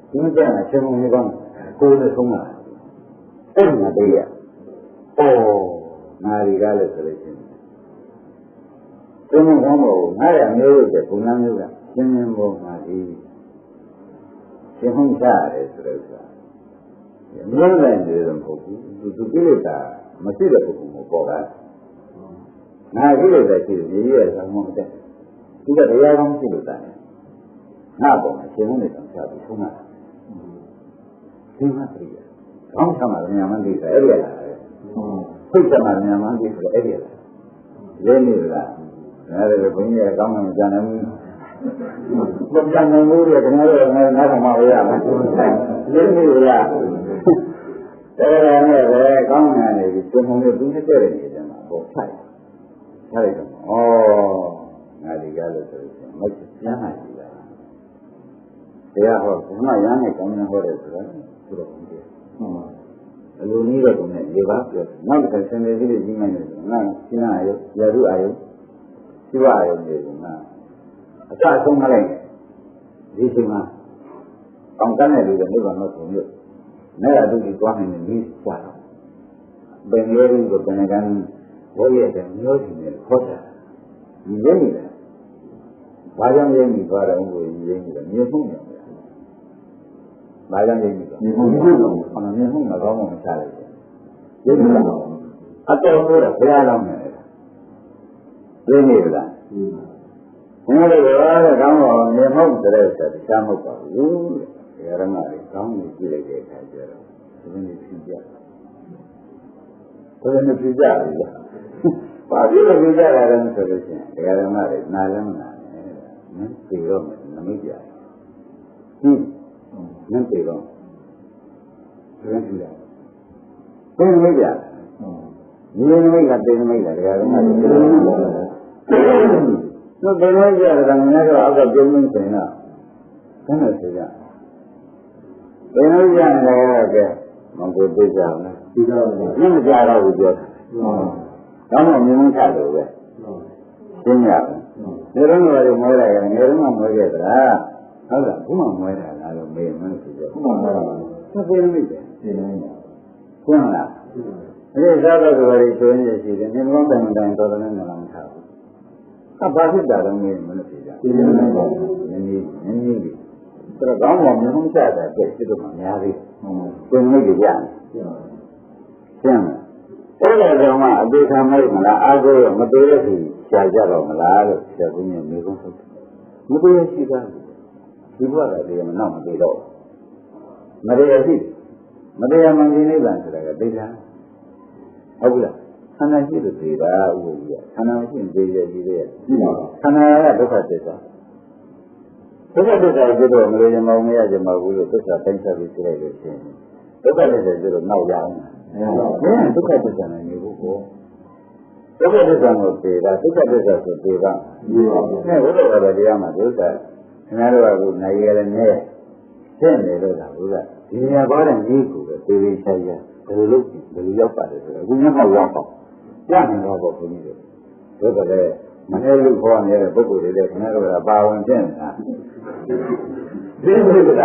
ဒီမှာကျန်တာရှင်ဟုံကြီးကောင်းကိုယ်နဲ့ဆုံးတာအဲ့ဒီမှာတည်းရနာရီကလည်းဆိုလို့ရှိရင်ရှင်ဟုံကောင်းတော့ငါရမျိုးလို့တဲ့ဘုံနာမျိုးကရှင်းမင်းပေါ်မှာဒီရှင်ဟုံချရတယ်ဆိုတော့မျိုးလိုက်နေတော့မဟုတ်ဘူးသူကိလေသာမရှိတဲ့ပုဂ္ဂိုလ်ကိုပေါ်တာငါကိလေသာရှိတယ်ဒီရဲ့ဆောင်းမတဲ့သူကတရားကောင်းရှိလို့တာနဲ့ငါပေါ်မှာရှင်မင်းနဲ့ဆောင်ချပြီးဆုံးတာဒီမှာတည်းကောင်းချမှာဉာဏ်မှသိတယ်အဲ့ဒီလားသိချမှာဉာဏ်မှသိတယ်အဲ့ဒီလားလဲနေလားဒါလည်းဘုန်းကြီးကကောင်းမှမကြနိုင်ဘူးမကြနိုင်ဘူးတဲ့ခင်ဗျားတို့ငါနားထောင်မှဝေးရမယ်လဲနေလားအဲ့ဒါနဲ့ပဲကောင်းနေတယ်ဒီပုံမျိုးသူနဲ့တဲ့နေတယ်မှာပေါ့ဖိုက် ထားလိုက်တော့ငါဒီကားလို့ဆိုရင်မပြန်နိုင်ဘူးလားတရားဟောဘုရားရမ်းနဲ့ကောင်းနေဟောတယ်ဆိုတော့ဘုရားဟုတ်တယ်အလိုနည်းတော့ကုန်တယ်ဒီပါပြောနောက်တစ်ခါဆင်တယ်ကြီးကြီးမှန်းနေတယ်ငါရှင်းအာယုရာထုအာယုရှိဝအာယုတွေကငါအစအဆုံးမလိုက်ဒီချိန်မှာအောင်ကန်းတဲ့လူတွေနိဗ္ဗာန်တော့ကုန်လို့နဲ့အတူတူသွားနိုင်တယ်ကြီးပွားတော့ဘယ်လိုလဲကိုဘယ်နှကန်ဘိုးရဲ့တဲ့မျိုးစီနဲ့ခေါ်တာဒီရင်းနေတယ်ဘာကြောင့်ရင်းနေသွားတယ်ကိုရင်းနေတယ်မြေမှုနေတယ်ဘာကြောင့်ရင်းနေလဲမြေမှုတော့မြေမှုမကောင်းမှမချလိုက်ဘူးရင်းနေတော့အတော်ဆိုတော့ဘယ်အောင်လဲရင်းနေလားဘယ်လိုလဲကောင်းတော့မြေမှုတဲ့ဆိုတရားမဟုတ်ပါဘူးတဲ့ရမလေးကောင်းနေကြည့်လိုက်တဲ့အခါကျတော့ဒီနေ့ဖြစ်ကြဘယ်လိုဖြစ်ကြလဲဘာဖြစ်လို့ဖြစ်ကြတာလဲဆိုလို့ရှိရင်တရားဓမ္မတွေနာလည်းမနာနဲ့နင်းပြေတော့မယ်နမိတ်ကြနင်းပြေတော့ဘယ်လိုဖြစ်လဲဘယ်နမိတ်ကြဒီနမိတ်ကတေနမိတ်လားတရားဓမ္မတွေတော့ဘယ်လိုကြရတာငါကတော့အောက်ကပြုံးနေဆိုရင်တော့ဘယ်လိုဖြစ်ကြဘယ်လိုကြနေလဲကဲမကိုသိကြအောင်လားသိကြအောင်လားမကြတော့ဘူးပြောတာကောင်းတော့မြင်မှချလို့ပဲရှင်းရတယ်ဒီလိုမျိုးမွေးလိုက်ရင်ငယ်တုန်းကမွေးခဲ့သလားဟုတ်လားဘုမမွေးတာလားလို့မေးမှန်းဆိုတော့ဘုမမွေးတာသက်သေးမိတယ်ရှင်းလားအဲဒီသာသနာ့ကိုယ်ဆိုရင်ရှိတယ်မြင်ကောင်းတယ်တိုင်းတော်တယ်နဲ့လည်းမထားဘူးဘာဖြစ်တာလဲမေးမှန်းဖြေကြရှင်းနေတယ်နည်းနည်းပြီးဆိုတော့ကောင်းမှမြင်မှချတာပြည့်စစ်တော့မှများသေးရှင်းနေကြရတယ်ရှင်းအဲ့ဒါကြောင့်မှအသေးခံမိုက်မလားအားကိုမသေးတဲ့သူရှားကြတော့မလားလို့ဆရာကမြေမေးခွန်းထုတ်တယ်မသေးရရှိတာဒီဘဝကတည်းကမနောက်မသေးတော့မသေးရရှိမသေးရမှန်ဒီနိဗ္ဗာန်ဆိုတာကသိတာဟုတ်ပြီလားခန္ဓာရှိလို့သိတာဥပ္ပယခန္ဓာမရှိရင်သိရကြီးသေးရဲ့ခန္ဓာကဒုက္ခသစ္စာဒုက္ခသစ္စာဖြစ်တော့မလို့ရမောင်မရကြမှာဘူးလို့သစ္စာတိုင်းဆက်ပြီးသိလိုက်လို့ရှိရင်ဒုက္ခသစ္စာဆိုတော့နောက်ရအောင်ဒုက္ခသစ္စာနဲ့နေဖို့ကိုဒုက္ခသစ္စာကိုသိတာဒုက္ခသစ္စာဆိုသိတာဒီဘုရားဘာသာတရားမှာဒုက္ခခင်ဗျားတို့ကကိုနိုင်ရတယ်နဲ့ရှင်းနေလို့လားဘုရားဒီနေရာပေါ်တဲ့ကြီးကိုပဲသိသိချာချာဘယ်လိုလုပ်ဘယ်လိုရောက်ပါတယ်ဆိုတော့အခုမျက်မှောက်ရောက်တော့ရနိုင်တော့ပေါ့ဘုန်းကြီးတို့တို့ကလည်းမနေ့လူခေါ်နေတဲ့ပုဂ္ဂိုလ်တွေလည်းခင်ဗျားတို့ကပါဝင်ဖြစ်နေတာဒီလိုက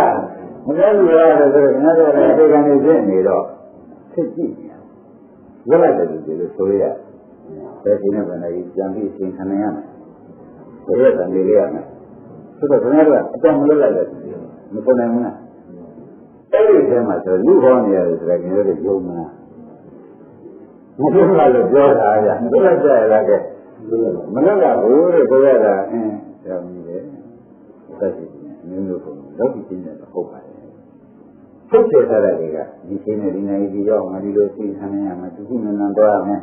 မနေ့လူရတယ်ဆိုတော့ခင်ဗျားတို့လည်းဒီကံနေဖြစ်နေတော့ဖြစ်ကြည့်ရလိုက်တယ်ဒီလိုဆိုရဘယ်ဒီနဲ့ဘယ်နဲ့ကြံပြီးသင်ခံရမယ်ဘယ်ရက်ကနေရမယ်ဆိုတော့ခင်ဗျားတို့အတော့မလုပ်လိုက်တယ်မပေါ်နိုင်ဘူးလားအဲ့ဒီထဲမှာဆိုလူဟောနေရတယ်ဆိုတော့ခင်ဗျားတို့ယုံမလားမပြောရလို့ပြောတာဗျာမပြောကြရလားကဲမလုပ်ရဘူးတဲ့ပြောရတာကြောင်ကြီးတယ်သက်ရှိနေမျိုးပုံလောက်ကြည့်နေတော့ဟုတ်ပါတယ်ထုတ်ပြထားတဲ့တွေကဒီချင်းနဲ့ဒီနိုင်ဒီရောက်မှဒီလိုသိခံရမှာသူကနန်းတော့ရမယ်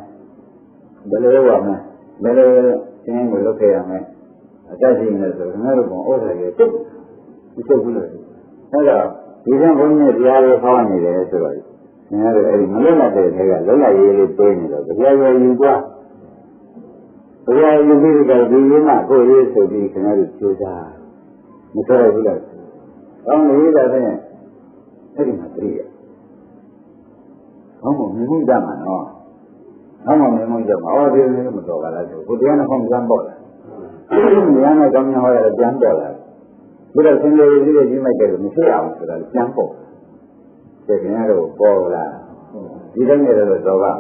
ဘယ်လိုလုပ်ရမလဲဘယ်လိုသင်ကိုလုပ်ခဲ့ရမလဲအတတ်ရှိနေဆိုငါတို့ကဩဇာရဲ့တုတ်မချုပ်ဘူးလို့အဲဒါဒီကံဘုန်းကြီးတရားတွေဟောနေတယ်ဆိုတော့ငါတို့အဲ့ဒီမလွတ်လပ်တဲ့ထဲကလွတ်လပ်ရေးလေးပေးနေတော့တရားရည်ယူသွားတရားယူပြီးတော့ဒီရင်းမှကိုယ်ရေးဆိုပြီးခင်ဗျားတို့ကြိုးစားမဆိုရဘူးလားကောင်းလေဒါဖြင့်အဲ့ဒီမှာတည်းရဟောမမြင်မှုကြမှာနော်ဟောမမြင်မှုကြမှာဒီလိုမတော်ပါလားဆိုကိုတရားနဲ့ဟောပြန်ပေါ်လာဉာဏ်နဲ့ကောင်းများဟောရတယ်ပြန်ပေါ်လာဘုရားဆင်းရဲကြီးရဲ့ကြီးမိုက်တယ်လို့မဖြစ်အောင်ဆိုတာပြန်ပေါ်တယ်ခင်ဗျားတို့ပေါ်လာဒီတိုင်းနဲ့တော့တော့ပါ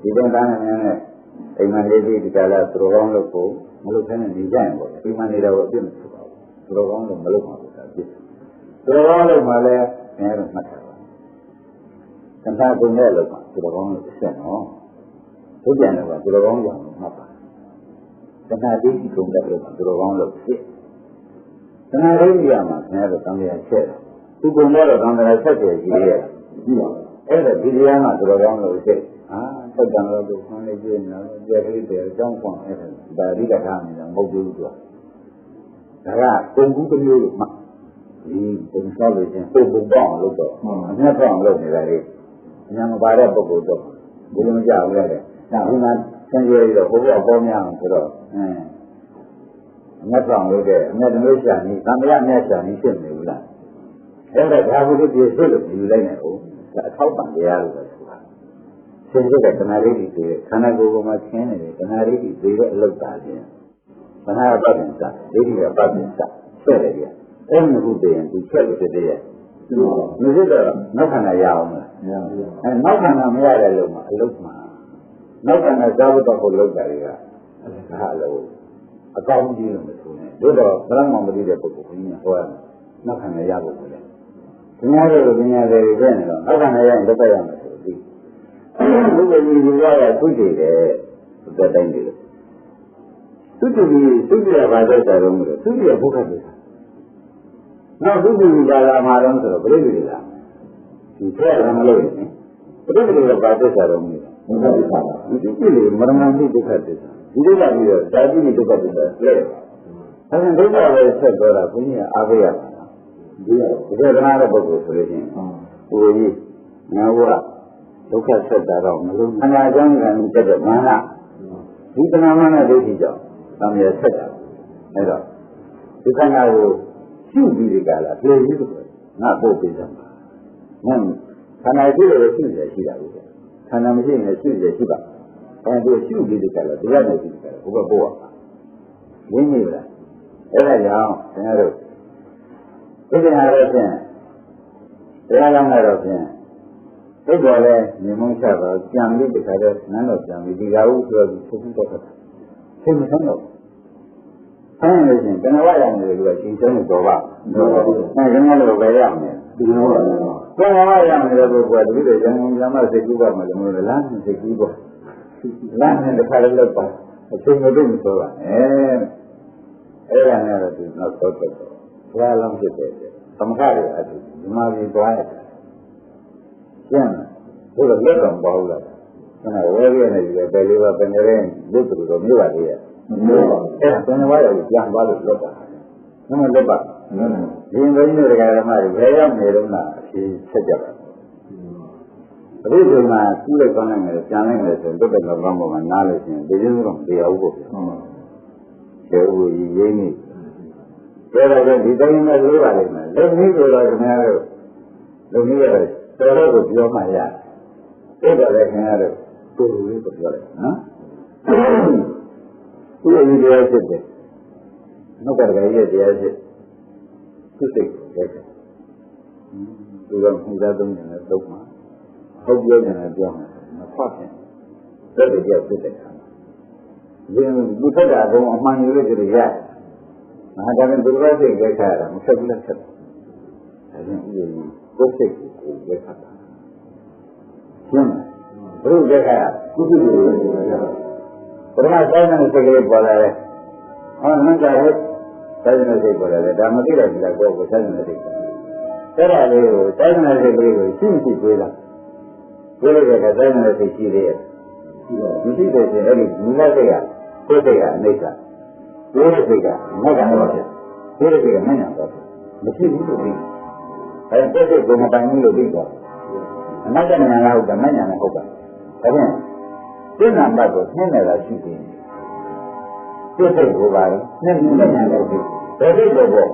ဒီတိုင်းသားနဲ့များနဲ့အိမ်မလေးကြီးဒီကလာသူတော်ကောင်းလို့ကိုမလုပ်ခဲနဲ့နေကြရင်ပေါ့အိမ်မနေတော့အပြစ်မဖြစ်ပါဘူးသူတော်ကောင်းလို့မလုပ်ပါဘူးဒါပြစ်သူတော်ကောင်းလို့မှလည်းခင်ဗျားတို့မှတ်ထားပါသံဃာကုန်တဲ့လို့ပါသူတော်ကောင်းလို့ဆက်နော်ဘုရားလည်းကသူတော်ကောင်းကြောင့်မှတ်ပါသံဃာတိတိကုန်တဲ့လို့သူတော်ကောင်းလို့ဖြစ်သံဃာရိယာမှာခင်ဗျားတို့သံဃာချက်သူကုန်တော့သံဃာဆက်တယ်ကြီးရဲ့ကြည့်ပါအဲ့ဒါဒီတရားမှာသူတော်ကောင်းလို့ဖြစ်ဆက်တံလို့ကိုခွန်လေးပြည့်နေတော့ကြက်ကလေးတွေအကြောင်းခွန်အဲ့ဒါဓိကထားနေတာမဟုတ်ဘူးသူကဒါကပုံကူးတစ်မျိုးလို့မှဒီပုံစောလို့ချင်းပုံပုံပေါအောင်လုပ်တော့အမြတ်ပေါအောင်လုပ်နေတာလေညာမပါတဲ့ပုဂ္ဂိုလ်တော့ဘယ်လိုမကြောက်လဲတဲ့ဒါက ဆင်းရဲတော့ဘုရားပေါ်များအောင်ဆိုတော့မြတ်ဆောင်လို့တဲ့အမြတ်တမျိုးရှာနေသံဃာမြတ်ရှာနေဖြစ်နေဘူးလားအဲ့ဒါဒါဘုရားပြည့်စုံလို့ယူလိုက်နေဟုတ်ဒါအထောက်ပံ့တရားလို့ပဲဆိုတာဆင်းရဲတဲ့ခန္ဓာလေးတွေသေးခန္ဓာကိုယ်ပေါ်မှာဆင်းနေတယ်ခန္ဓာလေးတွေသေးတဲ့အလုတ်တာချင်းခန္ဓာကပတ်တင်စားဒိဋ္ဌိကပတ်တင်စားဆက်တယ်ကြအဲ့ဒီခုတည်းရင်ဒီဆက်လို့တည်းရဲ့မဖြစ်တော့နောက်ခန္ဓာရအောင်မလားအဲနောက်ခန္ဓာမရတဲ့လို့မှာအလုတ်မှာနောက်ခန္ဓာစားဖို့တော့လောက်တာတွေကဒါလို့အကောင်းကြီးလို့မဆိုနဲ့တို့တော့ဘရမမသိတဲ့ပုဂ္ဂိုလ်ကြီးကဟောရမယ်နောက်ခန္ဓာရဖို့လေဒီများတို့ပညာတွေပြည့်နေတော့နောက်ခန္ဓာရရင်တော့ပြရမယ်ဆိုပြီးဘုရားကြီးကသုတိတယ်ဘယ်တိုင်းလဲသုတိရဘာသက်တာတော့မလို့သုတိရဘုက္ခသက်တာနောက်သုတိကာလမှာတော့ဆိုတော့ပြိဋိလားဒီဆရာကမလို့ရင်ပြိဋိကဘာသက်တာတော့မလို့ဘုက္ခသက်တာဒီပြိဋိမရဏတိဒုက္ခသက်တာဒီဒုက္ခပြီးတော့ဇာတိဒုက္ခသက်တာလဲအဲဒီဒုက္ခပဲဆက်တော့တာဘုရားအားပေးရမှာဒီကကနာတဲ့ပုဂ္ဂိုလ်ဆိုလို့ရှိရင်ဘုရားကြီးငါကဒုက္ခဆက်တာတော့မလို့အနာကြောင့်လည်းတက်တဲ့မာနဒီတဏှာမာနဒိဋ္ဌိကြောင့်သံဃာဆက်တာအဲ့တော့ဒီခန္ဓာကိုရှုပြီးဒီကလာပြေးပြီးတော့ငါပို့ပေးကြမှာငါခန္ဓာရှိတယ်ရှုရရှိတာဘူးခန္ဓာမရှိရင်ရှုရရှိပါအဲဒီရှုပြီးဒီကလာတရားနဲ့ဒီကလာဘုရားပို့ရမှာရင်းနေလားအဲ့ဒါကြောင့်ခင်ဗျားတို့ဒီကနေ့တော့ဖြင့်တရားကောင်းတော့ဖြင့်သိတော်လဲမြင်မချပါကြံပြီးတခါတော့နန်းတော်ကြံပြီးဒီကာဟုဆိုပြီးသုတ်တော့တာသိမဆုံးတော့အဲ့ဒါလို့ရှင်ဘယ်နှဝရမယ်လို့ကရှင်းဆုံးတော့ပါအဲ့ဒါလည်းပဲရမယ်ဒီလိုပါဘယ်နှဝရမယ်လို့ကဒီလိုရံကုန်ကြမှာစိတ်ကူးပါမလို့မလို့လားစိတ်ကူးပါလားနဲ့တခါလည်းလောက်ပါအချိန်မတုံးဆိုပါအဲ့ဒါနဲ့တော့ဒီနောက်တော့ဘုရားလုံးဖြစ်တယ်သမခရအတူဒီမှာပြီးသွားရတယ်ကျန်ဘုရားလက်တော်ပါဘူးလားအဲ့ဒါဝဲရနေပြီပဲဘယ်လေးပါဘယ်နေလဲလွတ်တူတော့မြို့ပါသေးရဲ့မြို့ပါအဲ့ဒါဘယ်နှဝရကိုပြန်သွားလို့လွတ်တာနမလွတ်ပါဒီဘင်းတို့ဓမ္မတွေဘယ်ရောက်နေတော့မှအဖြေဆက်ကြပါအခုဒီမှာကူးလိုက်ကောင်းနိုင်တယ်ပြန်နိုင်တယ်ဆိုတော့တက်တော့ကောင်းပေါ်မှာနားလို့ရှိရင်ဒီလိုတော့တရားဥပ္ပဒေဥကြီးရင်းနေဒါတော့ဒီတိုင်းနဲ့လို့ပါလိမ့်မယ်လုံနည်းဆိုတော့ခင်ဗျားတို့လုံနည်းရတယ်တော်တော်ကိုပြောမှရတယ်ဒါတော့လည်းခင်ဗျားတို့ကိုယ်လိုလေးကိုပြောလိုက်နော်သူ့ရဲ့တရားဖြစ်တယ်နောက်ကတကယ်ရဲ့တရားဖြစ်သူ့စိတ်ကိုကြိုက်တယ်သူကမှုသားသုံးတယ်နဲ့သုံးမှာဟုတ်ပြောတယ်နဲ့ပြောမှာမဖတ်ဘူးဒါတည်းကဖြစ်တယ်ဒီလူထက်တာတော့အမှန်ယူလို့ကြည့်ရတယ်။ဒါပေမဲ့သူတို့စိတ်ကြိုက်တာမဆက်ဘူးလားဆက်တယ်။ဒါကြောင့်ဒီကိုယ်စိတ်ကိုကြိုက်တာ။ရှင်းလား။ဘုရားကြိုက်တာကုသလို့ရတယ်။ပထမတိုင်းနဲ့စိတ်ကလေးပေါ်လာတယ်။ဟောနံကြရဲ့တိုင်းနဲ့စိတ်ပေါ်လာတယ်။ဒါမသိလိုက်ဘူးလားကိုယ်ကိုတိုင်းနဲ့စိတ်။အဲ့ဒါလေးကိုတိုင်းနဲ့စိတ်ကလေးကိုရှင်းရှင်းပြေးလာ။ပြေးလိုက်တဲ့တိုင်းနဲ့စိတ်ရှိသေးရဲ့။ဒီစိတ်တွေအဲ့ဒီမူလစိတ်ကကိုယ်စိတ်ကအနိစ္စကိုယ်စိတ်ကမေတ္တာတော့ဖြစ်ကိုယ်စိတ်ကမညာတော့မရှိဘူးလို့သိအဲကိုယ်စိတ်ကမပိုင်ဘူးလို့သိတော့အနတ္တဉာဏ်ကဟုတ်တယ်မညာနဲ့ဟုတ်ပါဒါဖြင့်သိနာမှတ်ကိုနှင်းနေတာရှိသေးတယ်ကိုယ်စိတ်ကိုပါလေနှင်းမညာလည်းသိဘယ်စိတ်တော့ပေါ့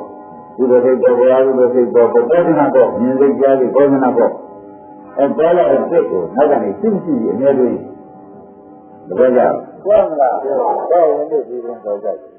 ဒီလိုစိတ်တော့ဘုရားလိုစိတ်တော့ပေါ်နေတာတော့မြင်စိတ်ကြားပြီးပေါ်နေတာပေါ့အဲပေါ်လာတဲ့စိတ်ကိုနောက်ကနေသိရှိအမြဲတည်းဘယ်ကြောင့်ဟုတ်လားတော့ဝင်လို့ဒီလိုတော့ကြတယ်